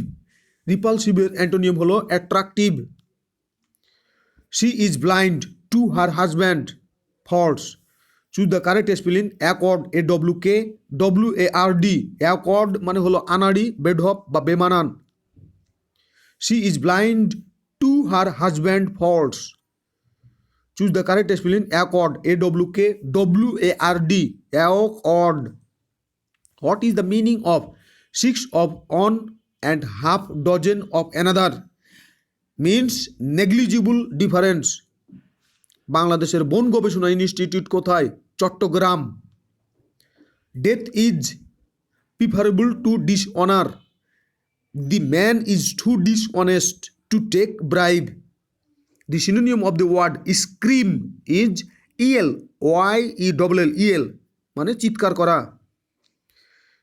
[SPEAKER 1] রিপালসিভের antonym হলো attractive. She is blind to her husband, false. Choose the correct spelling awkward, AWKWARD, awkward মানে হলো আনাড়ি, বেঢপ বা বেমানান। She is blind to her husband, false. Choose the correct spelling awkward, AWKWARD, awkward. What is the meaning of 6 of one and half dozen of another? Means negligible difference. বাংলাদেশের বন গবেষণা institute কোথায়? Chattogram. Death is preferable to dishonour, the man is too dishonest to take bribe. The synonym of the word scream is YELL, মানে চিৎকার করা।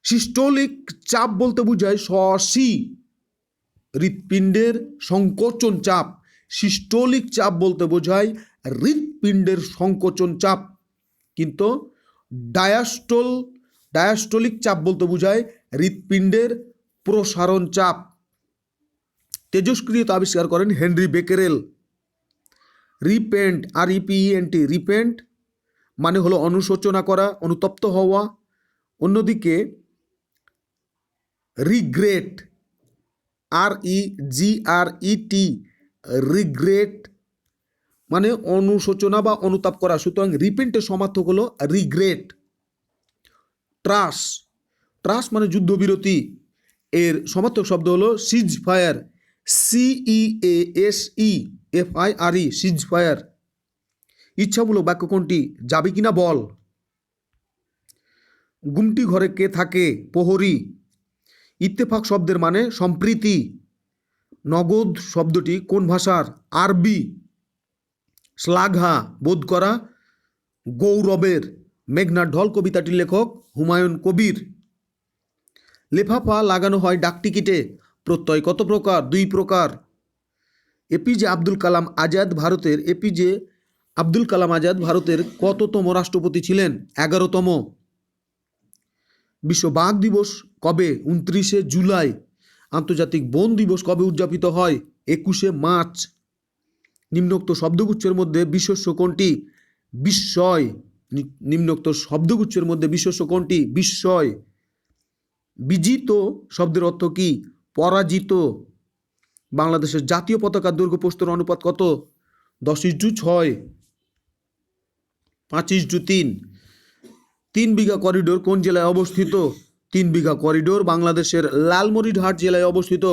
[SPEAKER 1] Systolic চাপ বলতে বোঝায় সসি, হৃৎপিণ্ডের সংকোচন চাপ। সিস্টোলিক চাপ বলতে বোঝায় হৃৎপিণ্ডের সংকোচন চাপ, কিন্তু ডায়াস্টোলিক চাপ বলতে বোঝায় হৃৎপিণ্ডের প্রসারণ চাপ। তেজস্ক্রিয়তা আবিষ্কার করেন Henry Becquerel. Repent, REPENT, repent মানে হলো অনুশোচনা করা, অনুতপ্ত হওয়া। অন্যদিকে রিগ্রেট, REGRET, রিগ্রেট মানে অনুশোচনা বা অনুতাপ করা। সুতরাং রিপেন্টের সমার্থক হলো রিগ্রেট। ট্রাস, ট্রাস মানে যুদ্ধবিরতি, এর সমার্থক শব্দ হলো cease fire, CEASEFIRE, cease fire. ইচ্ছামূলক বাক্য কোনটি? যাবি কিনা বল। গুমটি ঘরে কে থাকে? প্রহরী। ইত্তেফাক শব্দের মানে সম্প্রীতি। নগদ শব্দটি কোন ভাষার? আরবি। শ্লাঘা বোধ করা, গৌরবের। মেঘনার ঢল কবিতাটির লেখক হুমায়ুন কবির। লেফাফা লাগানো হয় ডাকটিকিটে, প্রত্যয় কত প্রকার? 2 প্রকার। এপিজে আব্দুল কালাম আজাদ ভারতের কততম রাষ্ট্রপতি ছিলেন? 11তম। বিশ্ব বাঘ দিবস কবে? 29শে জুলাই। আন্তর্জাতিক বন দিবস কবে উদযাপিত হয়? 21শে মার্চ। নিম্নোক্ত শব্দগুচ্ছের মধ্যে বিশেষ্য কোনটি? বিস্ময়। নিম্নোক্ত শব্দগুচ্ছের মধ্যে বিশেষ্য কোনটি? বিস্ময়। বিজিত শব্দের অর্থ কি? পরাজিত। বাংলাদেশের জাতীয় পতাকার দৈর্ঘ্য প্রস্থের অনুপাত কত? 10:6, 5:3। 3 বিঘা করিডোর কোন জেলায় অবস্থিত? 3 বিঘা করিডোর বাংলাদেশের লালমনিরহাট জেলায় অবস্থিত।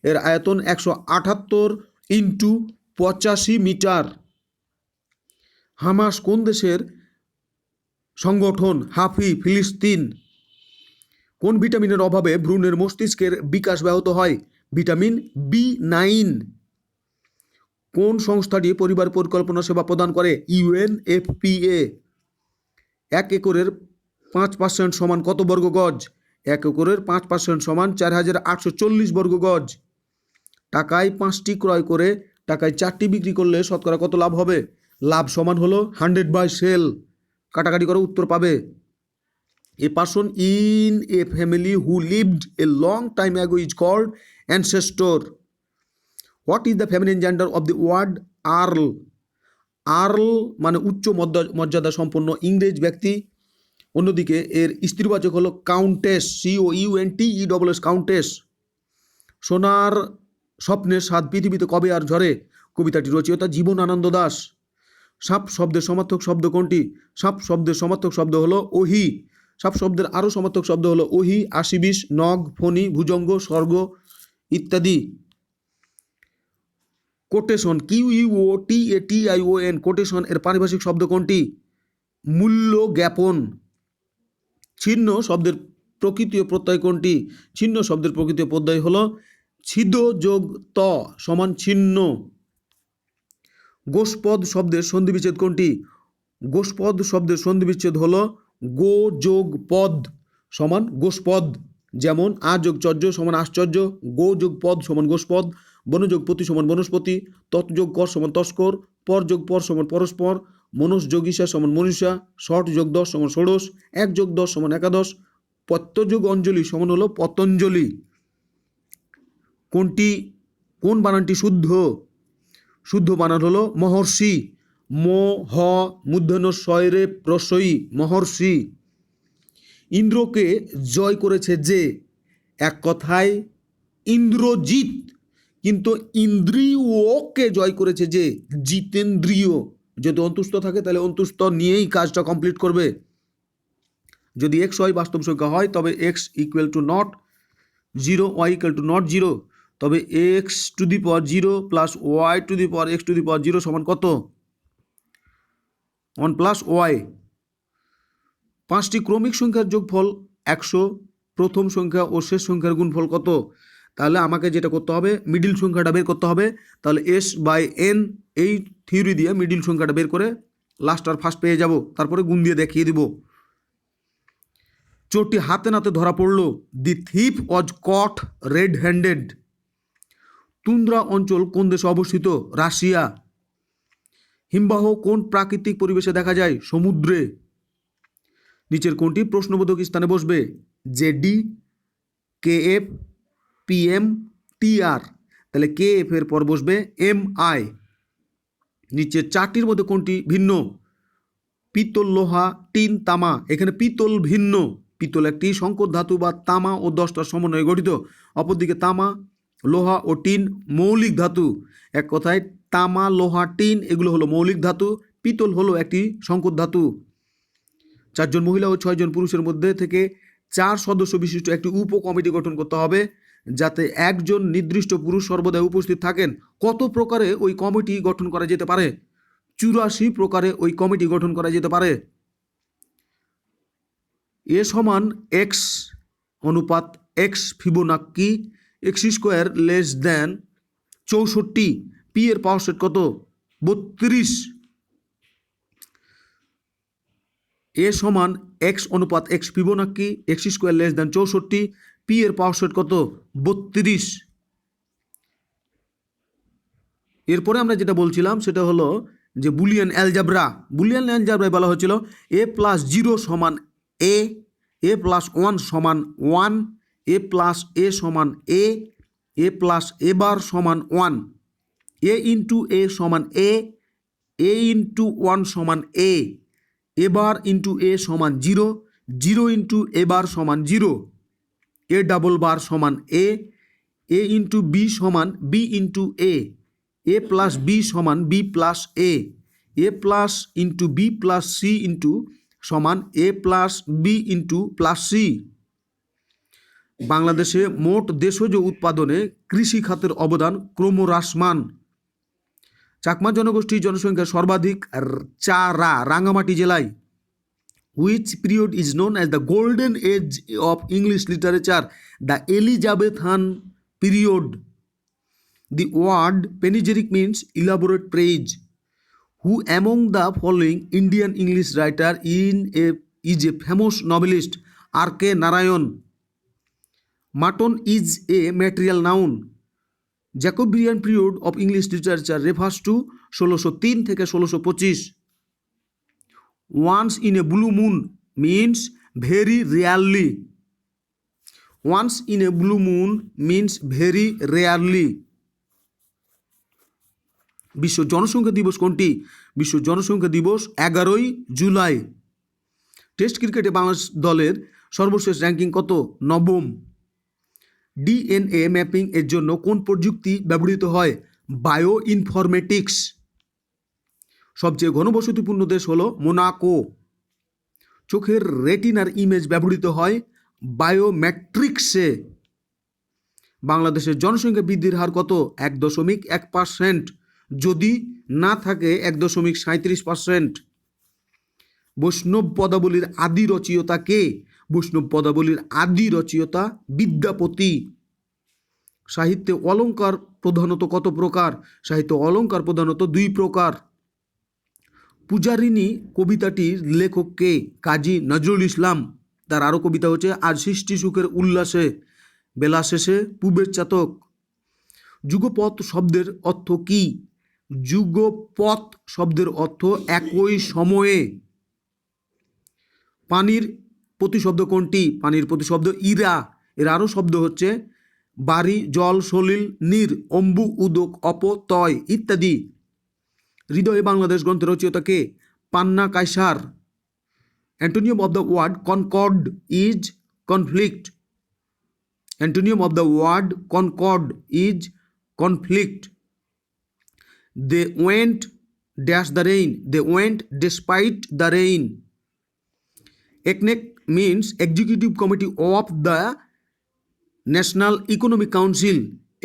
[SPEAKER 1] এর আয়তন 178 × 85 মিটার। হামাস কোন দেশের সংগঠন? হাফি, ফিলিস্তিন। কোন ভিটামিনের অভাবে ভ্রূণের মস্তিষ্কের বিকাশ ব্যাহত হয়? Vitamin B9। কোন সংস্থাটি পরিবার পরিকল্পনা সেবা প্রদান করে? UNFPA। 1 একরের 5% সমান কত বর্গ গজ? 1 একরের 5% সমান 4840 বর্গ গজ। টাকায় 5টি ক্রয় করে টাকায় 4টি বিক্রি করলে শতকরা কত লাভ হবে? লাভ সমান হলো 100/সেল। কাটাকাটি করে উত্তর পাবে। A person in a family who lived a long time ago is called ancestor. What is the feminine gender of the word earl? Earl মানে উচ্চ মর্যাদা সম্পন্ন ইংরেজ ব্যক্তি। অন্যদিকে এর স্ত্রীবাচক হলো কাউন্টেস, COUNTESS, কাউন্টেস। সোনার স্বপ্নের স্বাদ পৃথিবীতে কবে আর ঝরে, কবিতাটি রচয়িতা জীবনানন্দ দাশ। সাপ শব্দের সমার্থক শব্দ কোনটি? সাপ শব্দের সমার্থক শব্দ হলো ওহি। সাপ শব্দের আরও সমার্থক শব্দ হলো ওহি, আশিবিশ, নগ, ফণি, ভুজঙ্গ, স্বর্গ ইত্যাদি। কোটেশন, QUOTATION, কোটেশন এর পারিভাষিক শব্দ কোনটি? মূল্য জ্ঞাপন। ছিন্ন শব্দের প্রকৃতীয় প্রত্যয় কোনটি? ছিন্ন শব্দের প্রকৃতীয় প্রত্যয় হলো ছিদ যোগ ত সমান ছিন্ন। গোষ্পদ শব্দের সন্ধিবিচ্ছেদ কোনটি? গোষ্পদ শব্দের সন্ধিবিচ্ছেদ হলো গো যোগ পদ সমান গোষ্পদ। যেমন আ যোগ চর্য সমান আশ্চর্য, গো যোগ পদ সমান গোষ্পদ, বনযোগ পতি সমান বনস্পতি, তৎযোগ কর সমান তস্কর, পর যোগ পর সমান পরস্পর, মনস যোগ ঈশা সমান মনীষা, ষট যোগ 10 সমান ষোড়শ, 1 যোগ 10 সমান একাদশ, পত্যযোগ অঞ্জলি সমান হলো পতঞ্জলি। কোন বানানটি শুদ্ধ? শুদ্ধ বানান হলো মহর্ষি। হ মূর্ধন্য শয়রে প্রসয়ী, মহর্ষি। ইন্দ্রকে জয় করেছে যে, এক কথায় ইন্দ্রজিৎ, কিন্তু ইন্দ্রিয়কে জয় করেছে যে, জিতেন্দ্রিয়। যদি অন্তুস্থ থাকে তাহলে অন্তুস্থ নিয়েই কাজটা কমপ্লিট করবে। যদি এক্স ওয়াই বাস্তব সংখ্যা হয় তবে x equal to not 0, y equal to not 0, তবে x to the power 0 plus y to the power x to the power 0 সমান কত? 1 প্লাস ওয়াই। 5টি ক্রমিক সংখ্যার যোগফল 100, প্রথম সংখ্যা ও শেষ সংখ্যার গুণফল কত? তাহলে আমাকে যেটা করতে হবে, মিডিল সংখ্যাটা বের করতে হবে। তাহলে S/N এই থিওরি দিয়ে মিডিল সংখ্যাটা বের করে লাস্ট আর ফার্স্ট পেয়ে যাব, তারপরে গুণ দিয়ে দেখিয়ে দিব। চোরটি হাতে নাতে ধরা পড়ল। দি থিপ ওয়াজ কট রেড হ্যান্ডেড। তুন্দ্রা অঞ্চল কোন দেশে অবস্থিত? রাশিয়া। হিমবাহ কোন প্রাকৃতিক পরিবেশে দেখা যায়? সমুদ্রে। নিচের কোনটি প্রশ্নবোধক স্থানে বসবে? JD, KF, PM, TR। তাহলে KF এর পর বসবে MI। নিচের 4টির মধ্যে কোনটি ভিন্ন? পিতল, লোহা, টিন, তামা। এখানে পিতল ভিন্ন। পিতল একটি সংকর ধাতু বা তামা ও 10টার সমন্বয়ে গঠিত। অপরদিকে তামা, লোহা ও টিন মৌলিক ধাতু। এক কথায় তামা, লোহা, টিন এগুলো হলো মৌলিক ধাতু, পিতল হলো একটি সংকর ধাতু। 4 জন মহিলা ও 6 জন পুরুষের মধ্যে থেকে 4 সদস্য বিশিষ্ট একটি উপ কমিটি গঠন করতে হবে, যাতে একজন নির্দিষ্ট পুরুষ সর্বদাই উপস্থিত থাকেন। কত প্রকারে ওই কমিটি গঠন করা যেতে পারে? 84 প্রকারে ওই কমিটি গঠন করা যেতে পারে। এ সমান এক্স অনুপাত x Fibonacci, x² less than 64। P এর পাওয়ার সেট কত? 32। এ সমান এক্স অনুপাত x Fibonacci, x² less than 64, P এর পাওয়ার সেট কত? 32। এরপরে আমরা যেটা বলছিলাম সেটা হলো যে বুলিয়ান অ্যালজাবরা। বুলিয়ান অ্যালজাবরায় বলা হয়েছিল a প্লাস 0 সমান a, a প্লাস 1 সমান 1, a প্লাস a সমান a, a প্লাস a বার সমান 1, a ইন্টু a সমান a, a ইন্টু 1 সমান a, a bar into a সমান 0, 0 ইন্টু a বার সমান 0, a ডাবল বার সমান a, a ইন্টু b সমান b into a, a plus b সমান b plus a, a plus into b plus c into সমান a plus b into plus c। বাংলাদেশে মোট দেশজ উৎপাদনে কৃষি খাতের অবদান ক্রমহ্রাসমান। চাকমা জনগোষ্ঠীর জনসংখ্যা সর্বাধিক রাঙ্গামাটি জেলায়। Which period is known as the golden age of English literature? The Elizabethan period. The word panegyric means elaborate praise. Who among the following Indian English writer is a famous novelist? R.K. Narayan. Mutton is a material noun. Jacobean period of English literature refers to 1603 থেকে 1625. Once in a blue moon means very rarely. Once in a blue moon means very rarely. বিশ্ব জনসংখ্যা দিবস কোনটি? বিশ্ব জনসংখ্যা দিবস 11ই July. Test ক্রিকেটে বাংলাদেশ দলের সর্বশেষ র্যাঙ্কিং কত? 9ম। ডিএনএ ম্যাপিং এর জন্য কোন প্রযুক্তি ব্যবহৃত হয়? Bio informatics. সবচেয়ে ঘনবসতিপূর্ণ দেশ হলো মোনাকো। চোখের রেটিনার ইমেজ ব্যবহৃত হয় বায়োমেট্রিক্সে। বাংলাদেশের জনসংখ্যা বৃদ্ধির হার কত? 1.1%, যদি না থাকে 1.37%। বৈষ্ণব পদাবলীর আদি রচয়িতা কে? বৈষ্ণব পদাবলীর আদি রচয়িতা বিদ্যাপতি। সাহিত্যে অলঙ্কার প্রধানত কত প্রকার? সাহিত্য অলঙ্কার প্রধানত 2 প্রকার। পূজারিণী কবিতাটির লেখক কে? কাজী নজরুল ইসলাম। তার আরও কবিতা হচ্ছে আজ সৃষ্টি সুখের উল্লাসে, বেলা শেষে পূবের চাতক। যুগপৎ শব্দের অর্থ কি? যুগপৎ শব্দের অর্থ একই সময়ে। পানির প্রতিশব্দ কোনটি? পানির প্রতিশব্দ ইরা। এর আরও শব্দ হচ্ছে বাড়ি, জল, সলিল, নীর, অম্বু, উদক, অপ, তয় ইত্যাদি। হৃদয়ে বাংলাদেশ গ্রন্থের রচয়িতা কে? Panna Kaisar. Antonym of the word concord is conflict. Antonym of the word concord is conflict. They went dash the rain, they went despite the rain. ECNEC means Executive Committee of the National Economic Council.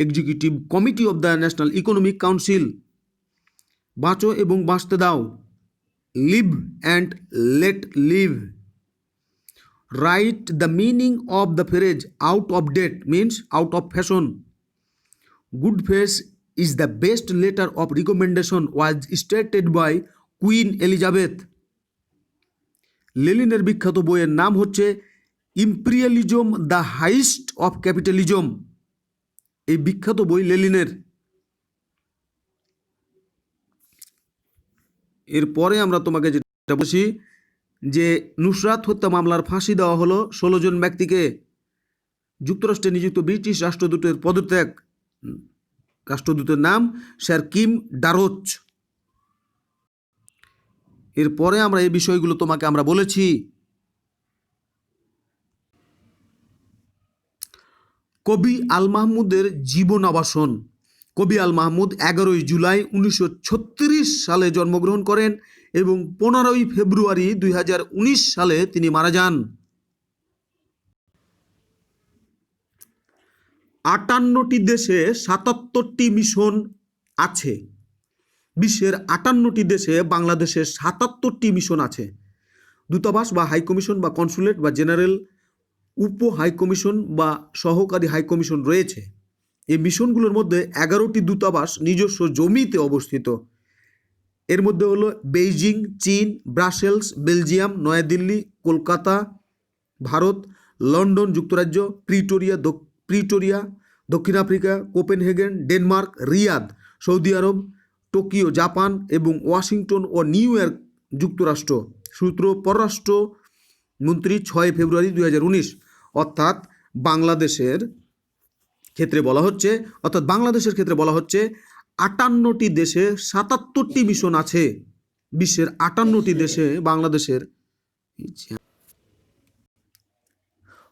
[SPEAKER 1] Executive Committee of the National Economic Council. বাঁচো এবং বাঁচতে দাও, live and let live. Write the meaning of the phrase out of date means out of fashion. Good face is the best letter of recommendation was stated by Queen Elizabeth. লেনিনের বিখ্যাত বইয়ের নাম হচ্ছে imperialism the highest of capitalism. এই বিখ্যাত বই লেনিনের। এরপরে আমরা তোমাকে যেটা বলছি যে নুসরাত হত্যা মামলার ফাঁসি দেওয়া হলো 16 জন ব্যক্তিকে। যুক্তরাষ্ট্রে নিযুক্ত ব্রিটিশ রাষ্ট্রদূতের পদত্যাগ। রাষ্ট্রদূতের নাম স্যার কিম ডারোচ। এরপরে আমরা এই বিষয়গুলো তোমাকে আমরা বলেছি। কবি আল মাহমুদের জীবনাবাসন। কবি আল মাহমুদ 11 জুলাই 1936 সালে জন্মগ্রহণ করেন এবং 15 ফেব্রুয়ারি 2019 সালে তিনি মারা যান। 58টি দেশে 77টি মিশন আছে। বিশ্বের 58টি দেশে বাংলাদেশের 77টি মিশন আছে। দূতাবাস বা হাইকমিশন বা কনসুলেট বা জেনারেল, উপ হাইকমিশন বা সহকারী হাইকমিশন রয়েছে। এই মিশনগুলোর মধ্যে 11টি দূতাবাস নিজস্ব জমিতে অবস্থিত। এর মধ্যে হলো বেইজিং চীন, Brussels Belgium, Naya Dilli Kolkata Bharat, London যুক্তরাজ্য, প্রিটোরিয়া দক্ষিণ Africa, Copenhagen Denmark, Riyadh Saudi Arab, Tokyo Japan এবং ওয়াশিংটন ও নিউ ইয়র্ক যুক্তরাষ্ট্র। সূত্র পররাষ্ট্র মন্ত্রী 6 ফেব্রুয়ারি 2019। অর্থাৎ বাংলাদেশের ক্ষেত্রে বলা হচ্ছে 58টি দেশে 77টি মিশন আছে। বিশ্বের 58টি দেশে বাংলাদেশের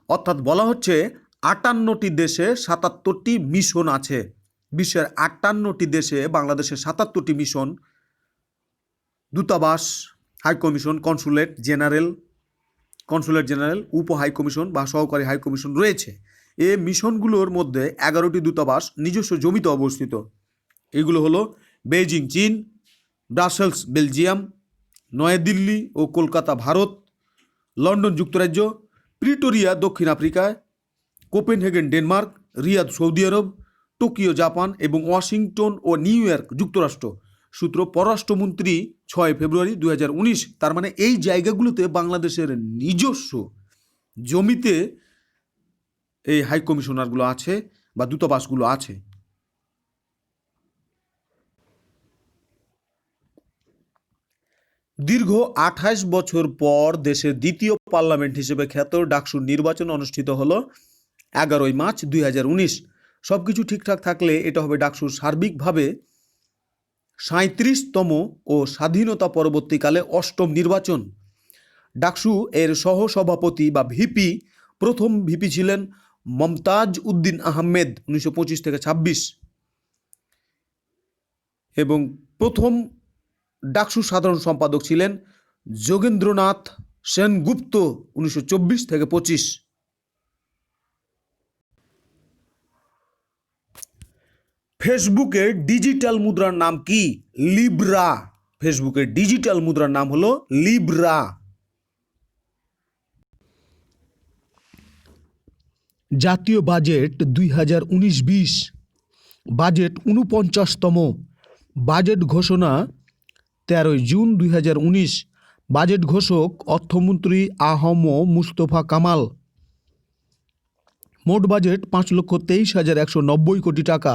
[SPEAKER 1] অর্থাৎ বলা হচ্ছে 58টি দেশে 77টি মিশন আছে। বিশ্বের 58টি দেশে বাংলাদেশের 77টি মিশন, দূতাবাস, হাইকমিশন, কনসুলেট জেনারেল, উপ হাইকমিশন বা সহকারী হাইকমিশন রয়েছে। এই মিশনগুলোর মধ্যে 11টি দূতাবাস নিজস্ব জমিতে অবস্থিত। এগুলো হলো বেইজিং চীন, ব্রাসেলস বেলজিয়াম, নয়াদিল্লি ও কলকাতা ভারত, লন্ডন যুক্তরাজ্য, প্রিটোরিয়া দক্ষিণ আফ্রিকায়, Copenhagen Denmark, Riyadh Saudi Arab, Tokyo Japan এবং ওয়াশিংটন ও নিউ ইয়র্ক যুক্তরাষ্ট্র। সূত্র পররাষ্ট্রমন্ত্রী 6 ফেব্রুয়ারি 2019। তার মানে এই জায়গাগুলোতে বাংলাদেশের নিজস্ব জমিতে এই হাইকমিশনারগুলো আছে বা দূতাবাসগুলো আছে। দীর্ঘ 28 বছর পর দেশের দ্বিতীয় পার্লামেন্ট হিসেবে খ্যাত ডাকসুর নির্বাচন অনুষ্ঠিত হলো 11 মার্চ 2019। সব কিছু ঠিকঠাক থাকলে এটা হবে ডাকসুর সার্বিকভাবে 37তম ও স্বাধীনতা পরবর্তীকালে 8ম নির্বাচন। ডাকসু এর সহসভাপতি বা ভিপি, প্রথম ভিপি ছিলেন মমতাজ উদ্দিন আহমেদ 1925 থেকে 26, এবং প্রথম ডাকসুর সাধারণ সম্পাদক ছিলেন যোগেন্দ্রনাথ সেনগুপ্ত 1924 থেকে 25। ফেসবুকের ডিজিটাল মুদ্রার নাম কি? লিব্রা। ফেসবুকের ডিজিটাল মুদ্রার নাম হলো লিব্রা। জাতীয় বাজেট 2019-20, বাজেট 49তম, বাজেট ঘোষণা 13 জুন 2019, বাজেট ঘোষক অর্থমন্ত্রী আহম মুস্তফা কামাল। মোট বাজেট 5,23,190 কোটি টাকা,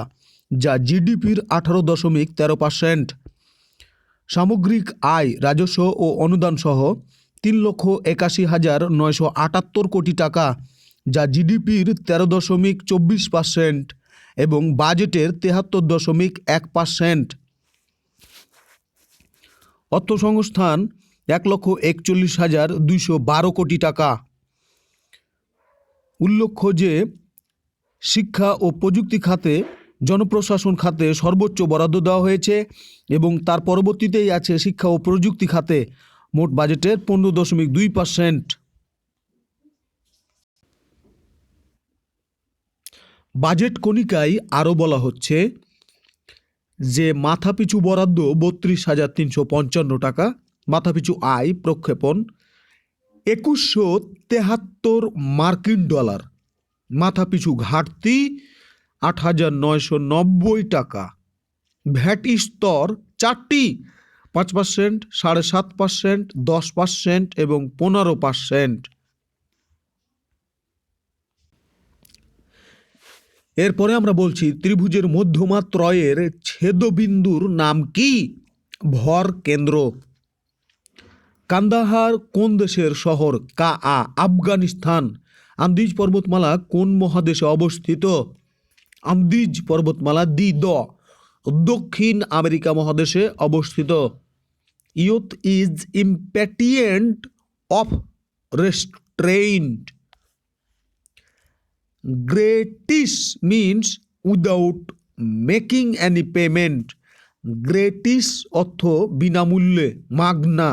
[SPEAKER 1] যা জিডিপির 18.13%। সামগ্রিক আয়, রাজস্ব ও অনুদান সহ 3,81,978 কোটি টাকা, যা জিডিপির 13.24% এবং বাজেটের 73.1%। অর্থসংস্থান 1,41,212 কোটি টাকা। উল্লেখ্য যে শিক্ষা ও প্রযুক্তি খাতে, জনপ্রশাসন খাতে সর্বোচ্চ বরাদ্দ দেওয়া হয়েছে এবং তার পরবর্তীতেই আছে শিক্ষা ও প্রযুক্তি খাতে মোট বাজেটের 15.2%। বাজেট কণিকায় আরও বলা হচ্ছে যে মাথাপিছু বরাদ্দ 32,355 টাকা, মাথাপিছু আয় প্রক্ষেপণ 2,173 মার্কিন ডলার, মাথাপিছু ঘাটতি 8,990 টাকা। ভ্যাট স্তর 4টি, 5%, 7.5%, 10% এবং 15%। এরপরে আমরা বলছি ত্রিভুজের মধ্যমা ত্রয়ের ছেদবিন্দুর নাম কি? ভর কেন্দ্র। কান্দাহার কোন দেশের শহর? আফগানিস্তান। আন্দিজ পর্বতমালা কোন মহাদেশে অবস্থিত? আন্দিজ পর্বতমালা দক্ষিণ আমেরিকা মহাদেশে অবস্থিত। Youth is impatient of restraint. Gratis means without making any payment. Gratis অর্থ বিনামূল্যে, মাগনা,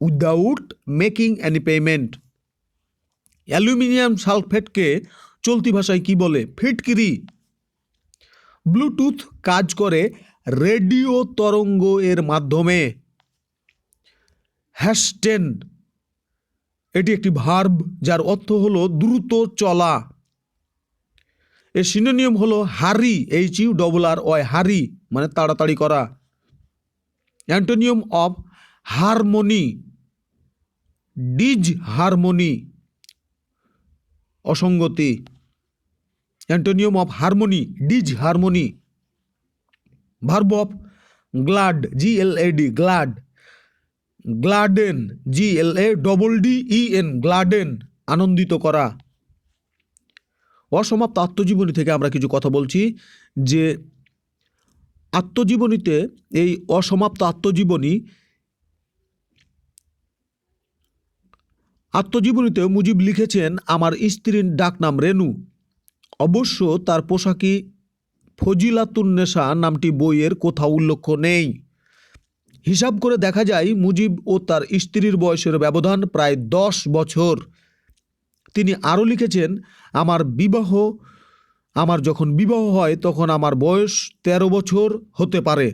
[SPEAKER 1] without making any payment. Aluminium সালফেটকে চলতি ভাষায় কি বলে? ফিটকিরি। ব্লুটুথ কাজ করে রেডিও তরঙ্গ এর মাধ্যমে। হ্যাস্টেন এটি একটি ভার্ব যার অর্থ হলো দ্রুত চলা। এর সিনোনিম হলো হারি, HURRY, হারি মানে তাড়াতাড়ি করা। অ্যান্টোনিয়াম অফ হারমোনি, ডিসহারমোনি, অসঙ্গতি। Antonym of harmony, disharmony. Verb of glad, GLAD, glad. Gladden, GLADDEN, gladden, আনন্দিত করা। অসমাপ্ত আত্মজীবনী থেকে আমরা কিছু কথা বলছি যে আত্মজীবনীতে, এই অসমাপ্ত আত্মজীবনীতে মুজিব লিখেছেন, আমার স্ত্রীর ডাকনাম রেনু। অবশ্য তার পোশাকি ফজিলাতুন্নেসা নামটি বইয়ের কোথাও উল্লেখ নেই। হিসাব করে দেখা যায় মুজিব ও তার স্ত্রীর বয়সের ব্যবধান প্রায় 10 বছর। তিনি আরও লিখেছেন, আমার যখন বিবাহ হয় তখন আমার বয়স 13 বছর হতে পারে।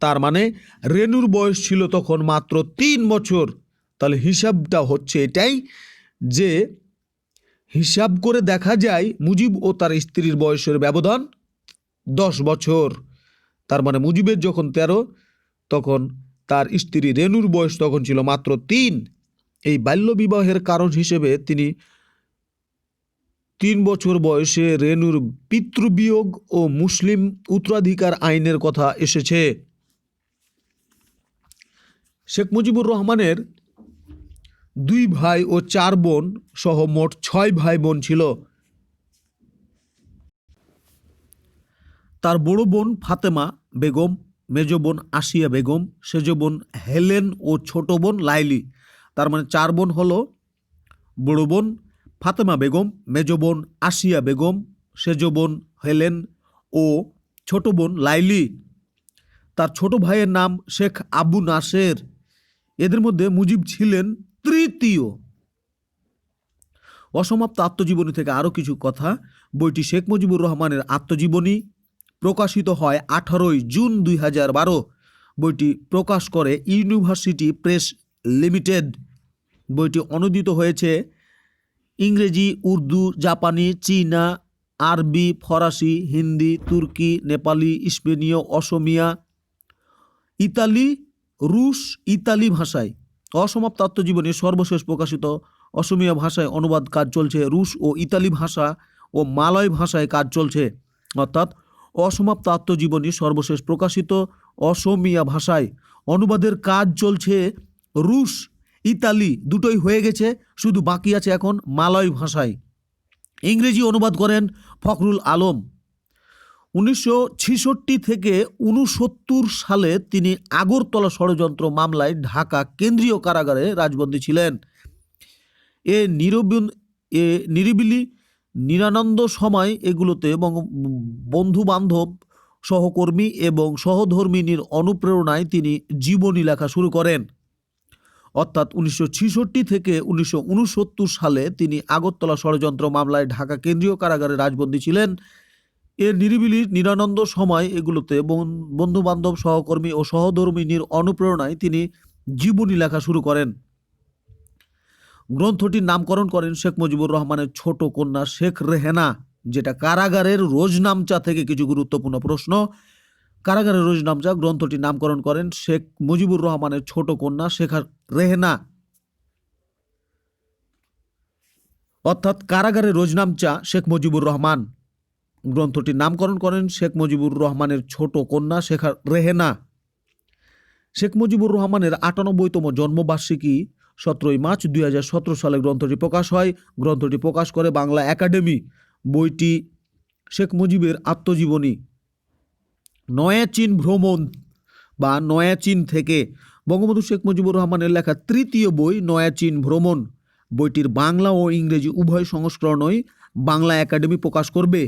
[SPEAKER 1] তার মানে রেনুর বয়স ছিল তখন মাত্র 3 বছর। তাহলে হিসাবটা হচ্ছে এটাই যে হিসাব করে দেখা যায় মুজিব ও তার স্ত্রীর বয়সের ব্যবধান 10 বছর। তার মানে মুজিবের যখন 13, তখন তার স্ত্রী রেনুর বয়স তখন ছিল মাত্র 3। এই বাল্যবিবাহের কারণ হিসেবে তিনি 3 বছর বয়সে রেনুর পিতৃবিয়োগ ও মুসলিম উত্তরাধিকার আইনের কথা এসেছে। শেখ মুজিবুর রহমানের 2 ভাই ও 4 বোন সহ মোট 6 ভাই বোন ছিল। তার বড় বোন ফাতেমা বেগম, মেজ বোন আসিয়া বেগম, সেজ বোন হেলেন ও ছোট বোন লাইলি। তার মানে 4 বোন হলো বড় বোন ফাতেমা বেগম, মেজ বোন আসিয়া বেগম, সেজ বোন হেলেন ও ছোট বোন লাইলি। তার ছোট ভাইয়ের নাম শেখ আবু নাসের। এদের মধ্যে মুজিব ছিলেন তৃতীয়। অসমাপ্ত আত্মজীবনী থেকে আরও কিছু কথা। বইটি শেখ মুজিবুর রহমানের আত্মজীবনী। প্রকাশিত হয় 18 জুন 2012। বইটি প্রকাশ করে ইউনিভার্সিটি প্রেস লিমিটেড। বইটি অনুদিত হয়েছে ইংরেজি, উর্দু, জাপানি, চীনা, আরবি, ফরাসি, হিন্দি, তুর্কি, নেপালি, স্পেনীয়, অসমিয়া, ইতালি, রুশ, ইতালি ভাষায়। অসমাপ্ত আত্মজীবনী সর্বশেষ প্রকাশিত অসমিয়া ভাষায় অনুবাদ কাজ চলছে। রুশ ও ইতালি ভাষা ও মালয় ভাষায় কাজ চলছে। অর্থাৎ অসমাপ্ত আত্মজীবনী সর্বশেষ প্রকাশিত অসমিয়া ভাষায়, অনুবাদের কাজ চলছে রুশ, ইতালি দুটোই হয়ে গেছে, শুধু বাকি আছে এখন মালয় ভাষায়। ইংরেজি অনুবাদ করেন ফখরুল আলম। 1966 থেকে 1969 সালে তিনি আগরতলা ষড়যন্ত্র মামলায় ঢাকা কেন্দ্রীয় কারাগারে রাজবন্দী ছিলেন। নিরিবিলি নিরানন্দ সময় এগুলোতে বন্ধু বান্ধব, সহকর্মী এবং সহধর্মিনীর অনুপ্রেরণায় তিনি জীবনী লেখা শুরু করেন। অর্থাৎ 1966 থেকে 1969 সালে তিনি আগরতলা ষড়যন্ত্র মামলায় ঢাকা কেন্দ্রীয় কারাগারে রাজবন্দী ছিলেন। নিরিবিলি নিরানন্দ সময় এগুলোতে বন্ধু বান্ধব, সহকর্মী ও সহধর্মিনীর অনুপ্রেরণায় তিনি জীবনী লেখা শুরু করেন। গ্রন্থটির নামকরণ করেন শেখ মুজিবুর রহমানের ছোট কন্যা শেখ রেহেনা, যেটা কারাগারের রোজনামচা থেকে কিছু গুরুত্বপূর্ণ প্রশ্ন। কারাগারের রোজনামচা গ্রন্থটির নামকরণ করেন শেখ মুজিবুর রহমানের ছোট কন্যা শেখ রেহেনা। অর্থাৎ কারাগারের রোজনামচা শেখ মুজিবুর রহমান। গ্রন্থটির নামকরণ করেন শেখ মুজিবুর রহমানের ছোট কন্যা শেখ রেহেনা। শেখ মুজিবুর রহমানের ৯৮তম জন্মবার্ষিকী 17 মার্চ 2017 সালে গ্রন্থটি প্রকাশ হয়। গ্রন্থটি প্রকাশ করে বাংলা একাডেমি। বইটি শেখ মুজিবের আত্মজীবনী। নয়া চীন ভ্রমণ বা নয়া চীন থেকে বঙ্গবন্ধু শেখ মুজিবুর রহমানের লেখা তৃতীয় বই নয়া চীন ভ্রমণ। বইটির বাংলা ও ইংরেজি উভয় সংস্করণই বাংলা একাডেমি প্রকাশ করবে।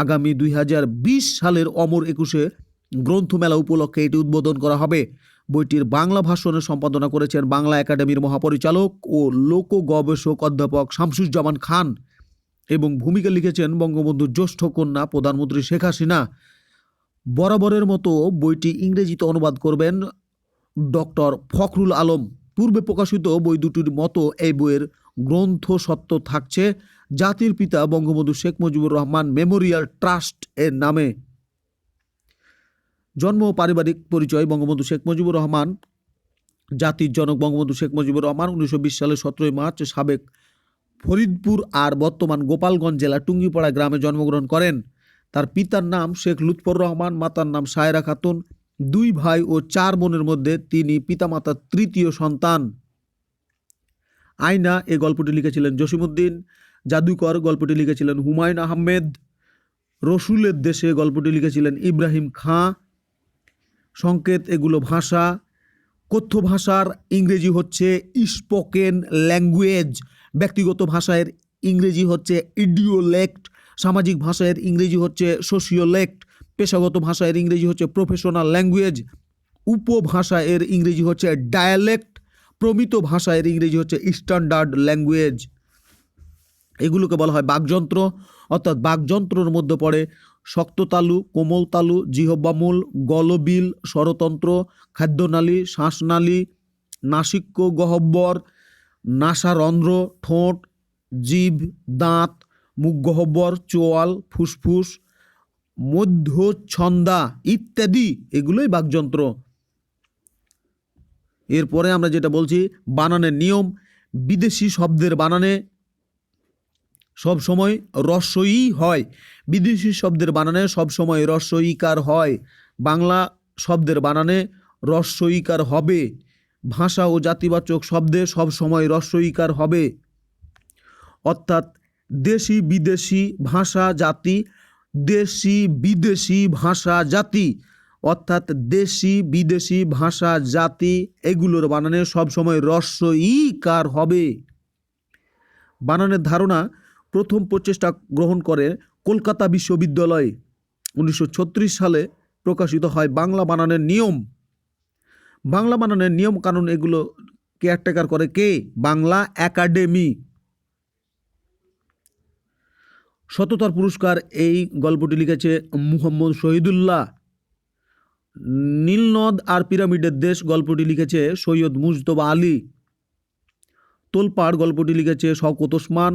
[SPEAKER 1] আগামী 2020 সালের অমর 21 গ্রন্থমেলা উপলক্ষে এটি উদ্বোধন করা হবে। বইটির বাংলা ভাষণের সম্পাদনা করেছেন বাংলা একাডেমির মহাপরিচালক ও লোক গবেষক অধ্যাপক শামসুজ্জামান খান এবং ভূমিকা লিখেছেন বঙ্গবন্ধুর জ্যেষ্ঠ কন্যা প্রধানমন্ত্রী শেখ হাসিনা। বরাবরের মতো বইটি ইংরেজিতে অনুবাদ করবেন ডক্টর ফখরুল আলম। পূর্বে প্রকাশিত বই দুটির মতো এই বইয়ের গ্রন্থ সত্ত্ব থাকছে জাতির পিতা বঙ্গবন্ধু শেখ মুজিবুর রহমান মেমোরিয়াল ট্রাস্ট এর নামে। জন্ম ও পারিবারিক পরিচয়। বঙ্গবন্ধু শেখ মুজিবুর রহমান জাতির জনক বঙ্গবন্ধু শেখ মুজিবুর রহমান 1920 সালের 17 মার্চ সাবেক ফরিদপুর আর বর্তমান গোপালগঞ্জ জেলা টুঙ্গিপাড়া গ্রামে জন্মগ্রহণ করেন। তার পিতার নাম শেখ লুৎফর রহমান, মাতার নাম সায়রা খাতুন। 2 ভাই ও 4 বোনের মধ্যে তিনি পিতামাতার তৃতীয় সন্তান। আয়না এই গল্পটি লিখেছিলেন জসিমউদ্দিন। জাদুকর গল্পটি লিখেছিলেন হুমায়ুন আহমেদ। রসুলের দেশে গল্পটি লিখেছিলেন ইব্রাহিম খাঁ। সংকেত এগুলো ভাষা। কথ্য ভাষার ইংরেজি হচ্ছে স্পোকেন ল্যাঙ্গুয়েজ। ব্যক্তিগত ভাষার ইংরেজি হচ্ছে ইডিওলেক্ট। সামাজিক ভাষার ইংরেজি হচ্ছে সোশিওলেক্ট। পেশাগত ভাষার ইংরেজি হচ্ছে প্রফেশনাল ল্যাঙ্গুয়েজ। উপভাষা এর ইংরেজি হচ্ছে ডায়ালেক্ট। প্রমিত ভাষা এর ইংরেজি হচ্ছে স্ট্যান্ডার্ড ল্যাঙ্গুয়েজ। এগুলোকে বলা হয় বাকযন্ত্র। অর্থাৎ বাকযন্ত্রের মধ্যে পড়ে শক্ততালু, কোমলতালু, জিহ্বামূল, গলবিল, স্বরতন্ত্র, খাদ্যনালী, শ্বাসনালী, নাসিক্য গহ্বর, নাসারন্ধ্র, ঠোঁট, জিভ, দাঁত, মুখগহ্বর, চোয়াল, ফুসফুস, মধ্যচ্ছন্দা ইত্যাদি এগুলোই বাকযন্ত্র। এরপরে আমরা যেটা বলছি বানানের নিয়ম। বিদেশি শব্দের বানানে সবসময় রস্বই হয়। বিদেশি শব্দের বানানে সবসময় রস্বইকার হয়। বাংলা শব্দের বানানে রস্বইকার হবে। ভাষা ও জাতিবাচক শব্দে সবসময় রস্বইকার হবে। অর্থাৎ দেশি বিদেশি ভাষা জাতি, দেশি বিদেশি ভাষা জাতি, অর্থাৎ দেশি বিদেশি ভাষা জাতি এগুলোর বানানে সবসময় রস্বইকার হবে। বানানের ধারণা প্রথম প্রচেষ্টা গ্রহণ করে কলকাতা বিশ্ববিদ্যালয়ে 1936 সালে প্রকাশিত হয় বাংলা বানানের নিয়ম। বাংলা বানানের নিয়ম কানুন এগুলো কেয়ারটেকার করে কে? বাংলা একাডেমি। সততার পুরস্কার এই গল্পটি লিখেছে মুহম্মদ শহীদুল্লাহ। নীলনদ আর পিরামিডের দেশ গল্পটি লিখেছে সৈয়দ মুজতবা আলী। তোলপাড় গল্পটি লিখেছে শওকত ওসমান।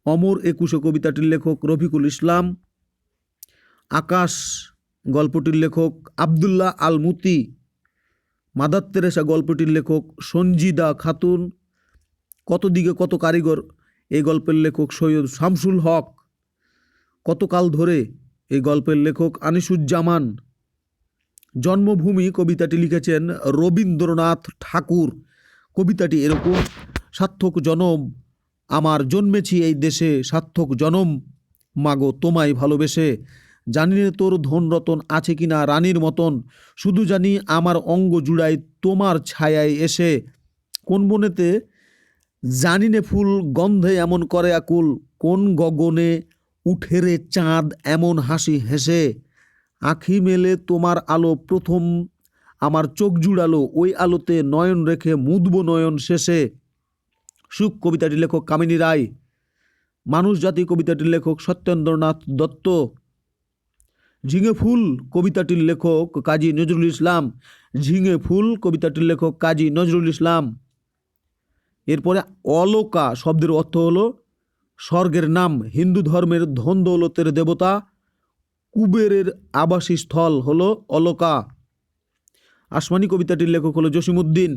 [SPEAKER 1] অমর একুশে কবিতাটির লেখক রফিকুল ইসলাম। আকাশ গল্পটির লেখক আবদুল্লাহ আল মুতি। মাদার তেরেসা গল্পটির লেখক সঞ্জিদা খাতুন। কত দিকে কত কারিগর এই গল্পের লেখক সৈয়দ শামসুল হক। কতকাল ধরে এই গল্পের লেখক আনিসুজ্জামান। জন্মভূমি কবিতাটি লিখেছেন রবীন্দ্রনাথ ঠাকুর। কবিতাটি এরকম: সার্থক জনম আমার জন্মেছি এই দেশে, সার্থক জনম মাগো তোমায় ভালোবেসে, জানি নে তোর ধন রতন আছে কিনা রানীর মতন, শুধু জানি আমার অঙ্গ জুড়াই তোমার ছায়ায় এসে, কোন বনেতে জানি নে ফুল গন্ধে এমন করে আকুল, কোন গগনে উঠে রে চাঁদ এমন হাসি হেসে, আঁখি মেলে তোমার আলো প্রথম আমার চোখ জুড়ালো, ওই আলোতে নয়ন রেখে মুদব নয়ন শেষে। সুখ কবিতাটির লেখক কামিনী রায়। মানুষ জাতি কবিতাটির লেখক সত্যেন্দ্রনাথ দত্ত। ঝিঙে ফুল কবিতাটির লেখক কাজী নজরুল ইসলাম। ঝিঙে ফুল কবিতাটির লেখক কাজী নজরুল ইসলাম। এরপরে অলোকা শব্দের অর্থ হলো স্বর্গের নাম। হিন্দু ধর্মের ধন দৌলতের দেবতা কুবেরের আবাসস্থল হলো অলোকা। আসমানি কবিতাটির লেখক হলো জসিমউদ্দিন।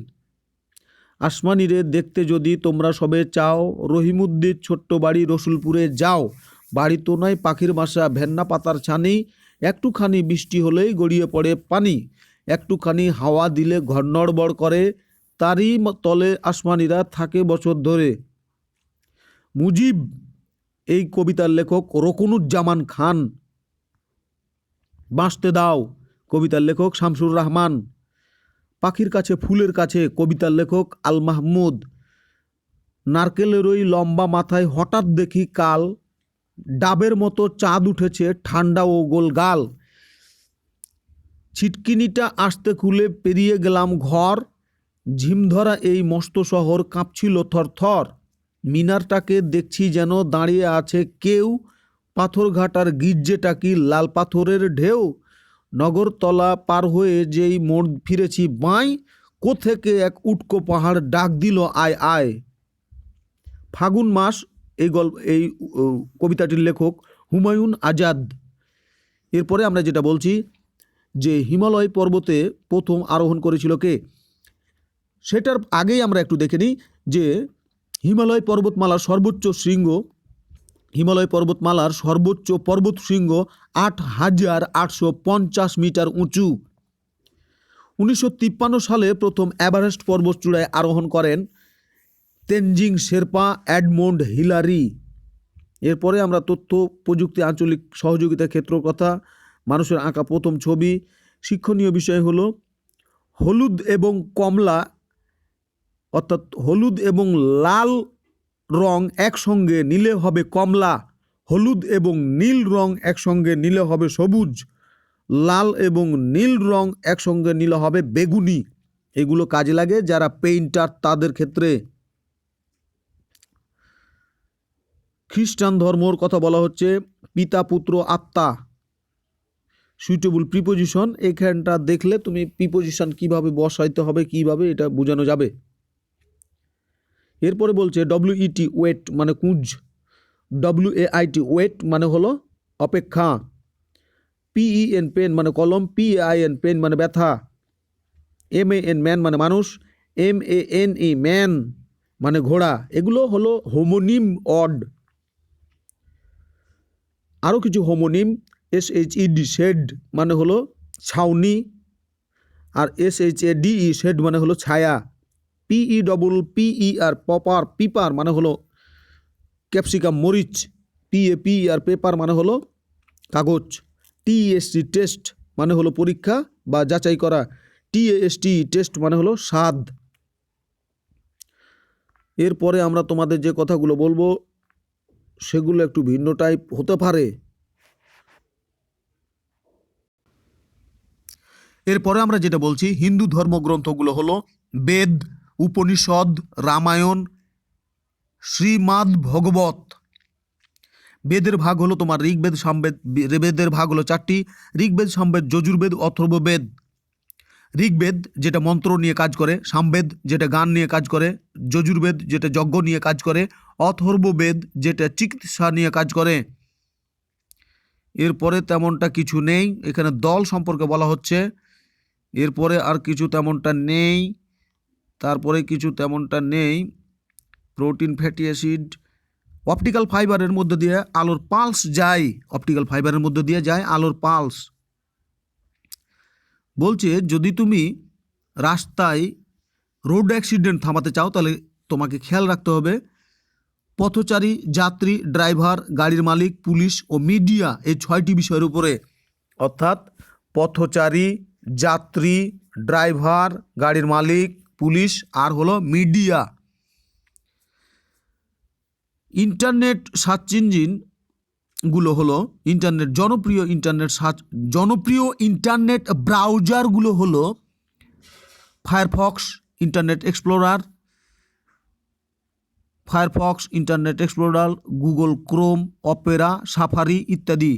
[SPEAKER 1] আসমানি রে দেখতে যদি তোমরা সবে চাও, রহিমউদ্দিন ছোট্ট বাড়ি রসুলপুরে যাও, বাড়ি তো নয় পাখির বাসা ভেন্না পাতার ছানি, একটুখানি বৃষ্টি হলেই গড়িয়ে পড়ে পানি, একটুখানি হাওয়া দিলে ঘর নড়বড় করে, তারই তলে আসমানিরা থাকে বছর ধরে। মুজিব এই কবিতার লেখক রকুনুজ্জামান খান। বাঁচতে দাও কবিতার লেখক শামসুর রহমান। পাখির কাছে ফুলের কাছে কবিতার লেখক আল মাহমুদ। নারকেলের ওই লম্বা মাথায় হঠাৎ দেখি কাল, ডাবের মতো চাঁদ উঠেছে ঠান্ডা ও গোলগাল, ছিটকিনিটা আসতে খুলে পেরিয়ে গেলাম ঘর, ঝিমধরা এই মস্ত শহর কাঁপছিল থরথর, মিনারটাকে দেখছি যেন দাঁড়িয়ে আছে কেউ, পাথরঘাটার গির্জেটা কি লাল পাথরের ঢেউ, নগরতলা পার হয়ে যেই মোড় ফিরেছি বাঁই, কোথেকে এক উটকো পাহাড় ডাক দিল আয় আয়। ফাগুন মাস এই কবিতাটির লেখক হুমায়ুন আজাদ। এরপরে আমরা যেটা বলছি যে হিমালয় পর্বতে প্রথম আরোহণ করেছিল কে, সেটার আগেই আমরা একটু দেখে নিই যে হিমালয় পর্বতমালার সর্বোচ্চ শৃঙ্গ, হিমালয় পর্বতমালার সর্বোচ্চ পর্বত শৃঙ্গ ৮,৮৫০ মিটার উঁচু। 1953 সালে প্রথম এভারেস্ট পর্বতচূড়ায় আরোহণ করেন তেনজিং শেরপা এডমন্ড হিলারি। এরপরে আমরা তথ্য প্রযুক্তি আঞ্চলিক সহযোগিতা ক্ষেত্র কথা, মানুষের আঁকা প্রথম ছবি। শিক্ষণীয় বিষয় হলো হলুদ এবং কমলা অর্থাৎ হলুদ এবং লাল রং একসঙ্গে নিলে হবে কমলা, হলুদ এবং নীল রং একসঙ্গে নিলে হবে সবুজ, লাল এবং নীল রং একসঙ্গে নিলে হবে বেগুনি। এগুলো কাজে লাগে যারা পেইন্টার তাদের ক্ষেত্রে। খ্রিস্টান ধর্মর কথা বলা হচ্ছে পিতা পুত্র আত্মা। সুইটেবল প্রিপোজিশন, এখানটা দেখলে তুমি প্রিপোজিশন কিভাবে বসাইতে হবে কিভাবে এটা বোঝানো যাবে। এরপরে বলছে WET ওয়েট মানে কুঁজ, WAIT ওয়েট মানে হলো অপেক্ষা, PEN পেন মানে কলম, PAIN পেন মানে ব্যথা, MAN ম্যান মানে মানুষ, MANE ম্যান মানে ঘোড়া। এগুলো হলো হোমোনিম অড। আরও কিছু হোমোনিম, SHED শেড মানে হলো ছাউনি, আর SHADE শেড মানে হলো ছায়া, PEPPER পপার পিপার মানে হলো ক্যাপসিকাম মরিচ, PAPER পেপার মানে হলো কাগজ, TEST টেস্ট মানে হলো পরীক্ষা বা যাচাই করা, TAST টেস্ট মানে হলো স্বাদ। এরপরে আমরা তোমাদের যে কথাগুলো বলবো সেগুলো একটু ভিন্ন টাইপ হতে পারে। এরপরে আমরা যেটা বলছি, হিন্দু ধর্মগ্রন্থগুলো হলো বেদ, উপনিষদ, রামায়ণ, শ্রীমদ্ ভগবত। বেদের ভাগ হলো তোমার ঋগ্বেদ, সামবেদ। বেদের ভাগ হলো 4টি: ঋগ্বেদ, সামবেদ, যজুর্বেদ, অথর্ববেদ। ঋগ্বেদ যেটা মন্ত্র নিয়ে কাজ করে, সামবেদ যেটা গান নিয়ে কাজ করে, যজুর্বেদ যেটা যজ্ঞ নিয়ে কাজ করে, অথর্ববেদ যেটা চিকিৎসা নিয়ে কাজ করে। এরপরে তেমনটা কিছু নেই, এখানে দল সম্পর্কে বলা হচ্ছে। এরপরে আর কিছু তেমনটা নেই, তারপরে কিছু তেমনটা নেই। প্রোটিন, ফ্যাটি অ্যাসিড, অপটিক্যাল ফাইবারের মধ্যে দিয়ে আলোর পালস যায়, অপটিক্যাল ফাইবারের মধ্যে দিয়ে যায় আলোর পালস। বলছে যদি তুমি রাস্তায় রোড অ্যাক্সিডেন্ট থামাতে চাও তাহলে তোমাকে খেয়াল রাখতে হবে পথচারী, যাত্রী, ড্রাইভার, গাড়ির মালিক, পুলিশ ও মিডিয়া, এই 6টি বিষয়ের উপরে। অর্থাৎ পথচারী, যাত্রী, ড্রাইভার, গাড়ির মালিক, পুলিশ আর হলো মিডিয়া। ইন্টারনেট সার্চ ইঞ্জিনগুলো হলো জনপ্রিয় ইন্টারনেট ব্রাউজারগুলো হলো Firefox, internet explorer, Google Chrome, Opera, safari ইত্যাদি।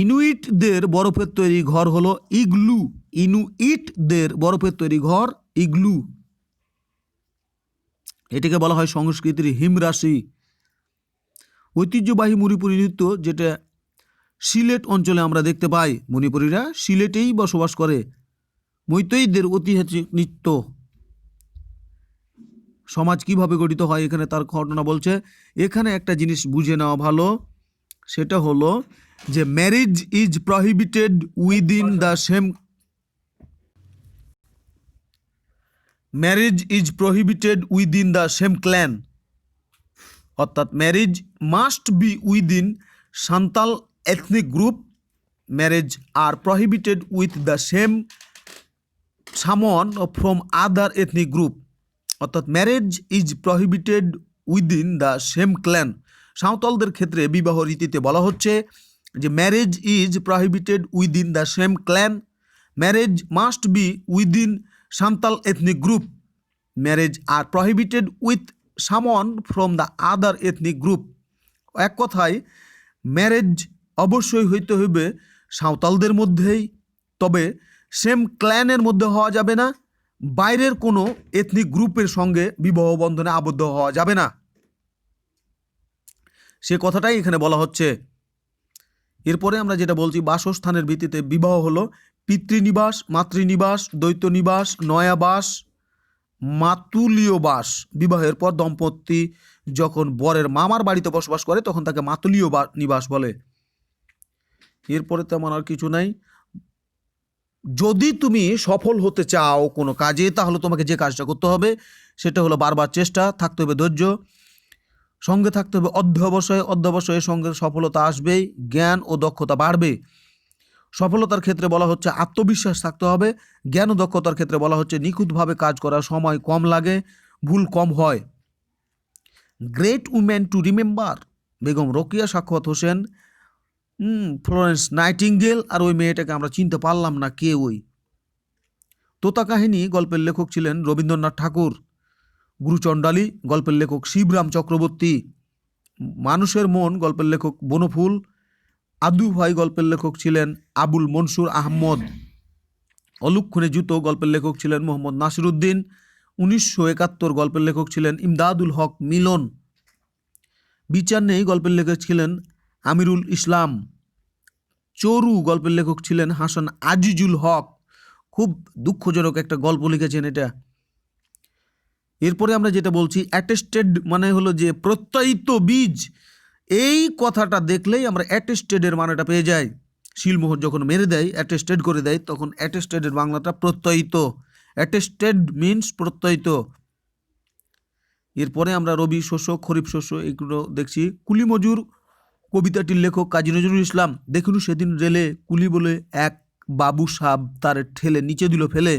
[SPEAKER 1] ইনুইটদের বরফের তৈরি ঘর হলো ইগলু। ইনুইটদের বরফের তৈরি ঘর ইগলু। এটাকে বলা হয় সংস্কৃতির হিমরাশি। ঐতিহ্যবাহী মণিপুরী নৃত্য যেটা সিলেট অঞ্চলে আমরা দেখতে পাই, মণিপুরীরা সিলেটেই বসবাস করে। মৈতৈদের ঐতিহাসিক নৃত্য। সমাজ কিভাবে গঠিত হয় এখানে তার ঘটনা বলছে। এখানে একটা জিনিস বুঝে নেওয়া ভালো, সেটা হলো যে marriage is prohibited within the same clan. অর্থাৎ marriage must be within Santal ethnic group, marriage are prohibited with the someone from other ethnic group. অর্থাৎ marriage is prohibited within the same clan. সাঁওতালদের ক্ষেত্রে বিবাহ রীতিতে বলা হচ্ছে যে marriage is prohibited within the same clan, marriage must be within Santal ethnic group, marriage are prohibited with someone from the other ethnic group. এক কথায় ম্যারেজ অবশ্যই হইতে হইবে সাঁওতালদের মধ্যেই, তবে সেম ক্ল্যানের মধ্যে হওয়া যাবে না, বাইরের কোনো এথনিক গ্রুপের সঙ্গে বিবাহ বন্ধনে আবদ্ধ হওয়া যাবে না, সে কথাটাই এখানে বলা হচ্ছে। এরপরে আমরা যেটা বলছি, বাসস্থানের ভিত্তিতে বিবাহ হলো পিতৃনিবাস, মাতৃনিবাস, দ্বৈতনিবাস, নয়াবাস, মাতুলীয় বাস। বিবাহের পর দম্পতি যখন বরের মামার বাড়িতে বসবাস করে তখন তাকে মাতুলীয় নিবাস বলে। এরপরে তেমন আর কিছু নাই। যদি তুমি সফল হতে চাও কোনো কাজে তাহলে তোমাকে যে কাজটা করতে হবে সেটা হলো বারবার চেষ্টা, থাকতে হবে ধৈর্য, সঙ্গে থাকতে হবে অধ্যবসায়ের সঙ্গে সফলতা আসবেই, জ্ঞান ও দক্ষতা বাড়বে। সফলতার ক্ষেত্রে বলা হচ্ছে আত্মবিশ্বাস থাকতে হবে, জ্ঞান ও দক্ষতার ক্ষেত্রে বলা হচ্ছে নিখুঁতভাবে কাজ করার সময় কম লাগে, ভুল কম হয়। Great women to remember, Begum Rokeya Sakhawat Hossain, Florence Nightingale, আর ওই মেয়েটাকে আমরা চিনতে পারলাম না কে ওই। তোতা কাহিনী গল্পের লেখক ছিলেন রবীন্দ্রনাথ ঠাকুর। গুরুচণ্ডালী গল্পের লেখক শিবরাম চক্রবর্তী। মানুষের মন গল্পের লেখক বনফুল। আদু ভাই গল্পের লেখক ছিলেন আবুল মনসুর আহমদ। অলুক্ষণে জুতো গল্পের লেখক ছিলেন মোহাম্মদ নাসিরুদ্দিন। 1971 গল্পের লেখক ছিলেন ইমদাদুল হক মিলন। বিচার নেই গল্পের লেখক ছিলেন আমিরুল ইসলাম। চরু গল্পের লেখক ছিলেন হাসান আজিজুল হক। খুব দুঃখজনক একটা গল্প লিখেছেন এটা। এরপরে আমরা যেটা বলছি অ্যাটেস্টেড মানে হলো যে প্রত্যয়িত বীজ। এই কথাটা দেখলেই আমরা অ্যাটেস্টেডের মানেটা পেয়ে যাই। শিলমোহর যখন মেরে দেয়, অ্যাটেস্টেড করে দেয়, তখন অ্যাটেস্টেডের বাংলাটা প্রত্যয়িত। Attested means প্রত্যয়িত। এরপরে আমরা রবি শস্য, খরিফ শস্য এগুলো দেখছি। কুলি মজুর কবিতাটির লেখক কাজী নজরুল ইসলাম। দেখুন সেদিন রেলে কুলি বলে এক বাবু সাব তার ঠেলে নিচে দিল ফেলে,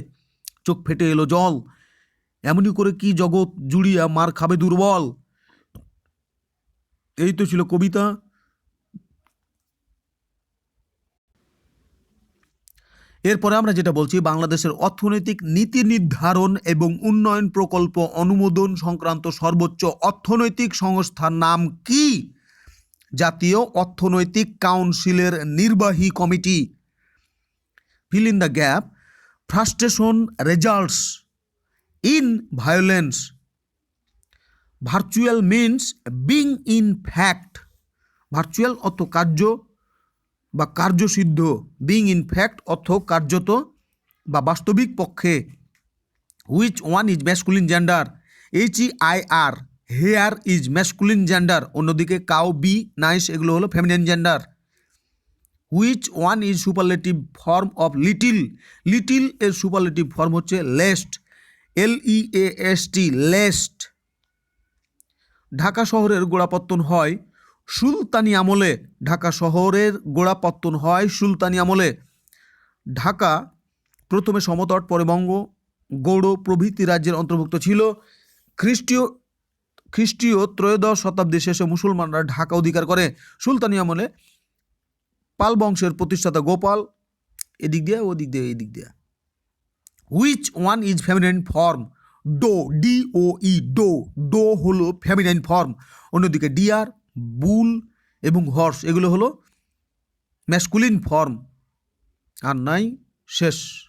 [SPEAKER 1] চোখ ফেটে এলো জল, এমনি করে কি জগৎ জুড়িয়া মার খাবে দুর্বল। এই তো ছিল কবিতা। এরপরে আমরা যেটা বলছি, বাংলাদেশের অর্থনৈতিক নীতি নির্ধারণ এবং উন্নয়ন প্রকল্প অনুমোদন সংক্রান্ত সর্বোচ্চ অর্থনৈতিক সংস্থার নাম কি? জাতীয় অর্থনৈতিক কাউন্সিলের নির্বাহী committee. Fill in the gap. Frustration results in violence. Virtual means being in fact. Virtual অর্থ কার্য বা কার্যসিদ্ধ, বিং ইন ফ্যাক্ট অর্থ কার্যত বা বাস্তবিক পক্ষে। Which one is masculine gender. HEIR, hair is masculine gender. অন্যদিকে কাউ, বি, নাইস এগুলো হলো feminine gender. Which one is superlative form of little. Little এর সুপারলেটিভ ফর্ম হচ্ছে লেস্ট, LEAST, লেস্ট। ঢাকা শহরের গোড়াপত্তন হয় সুলতানি আমলে। ঢাকা শহরের গোড়াপত্তন হয় সুলতানি আমলে। ঢাকা প্রথমে সমতট, পরে বঙ্গ, গৌড় প্রভৃতি রাজ্যের অন্তর্ভুক্ত ছিল। খ্রিস্টীয় ত্রয়োদশ শতাব্দীর শেষে মুসলমানরা ঢাকা অধিকার করে। সুলতানি আমলে পাল বংশের প্রতিষ্ঠাতা গোপাল এদিক দিয়ে ওদিক দিয়ে এদিক দিয়ে। Which one is feminine form. Doe, DOE, doe. Doe হলো ফেমিনাইন ফর্ম। অন্যদিকে ডিয়ার, বুল এবং হর্স এগুলো হলো ম্যাসকুলিন ফর্ম। আর নাই শেষ।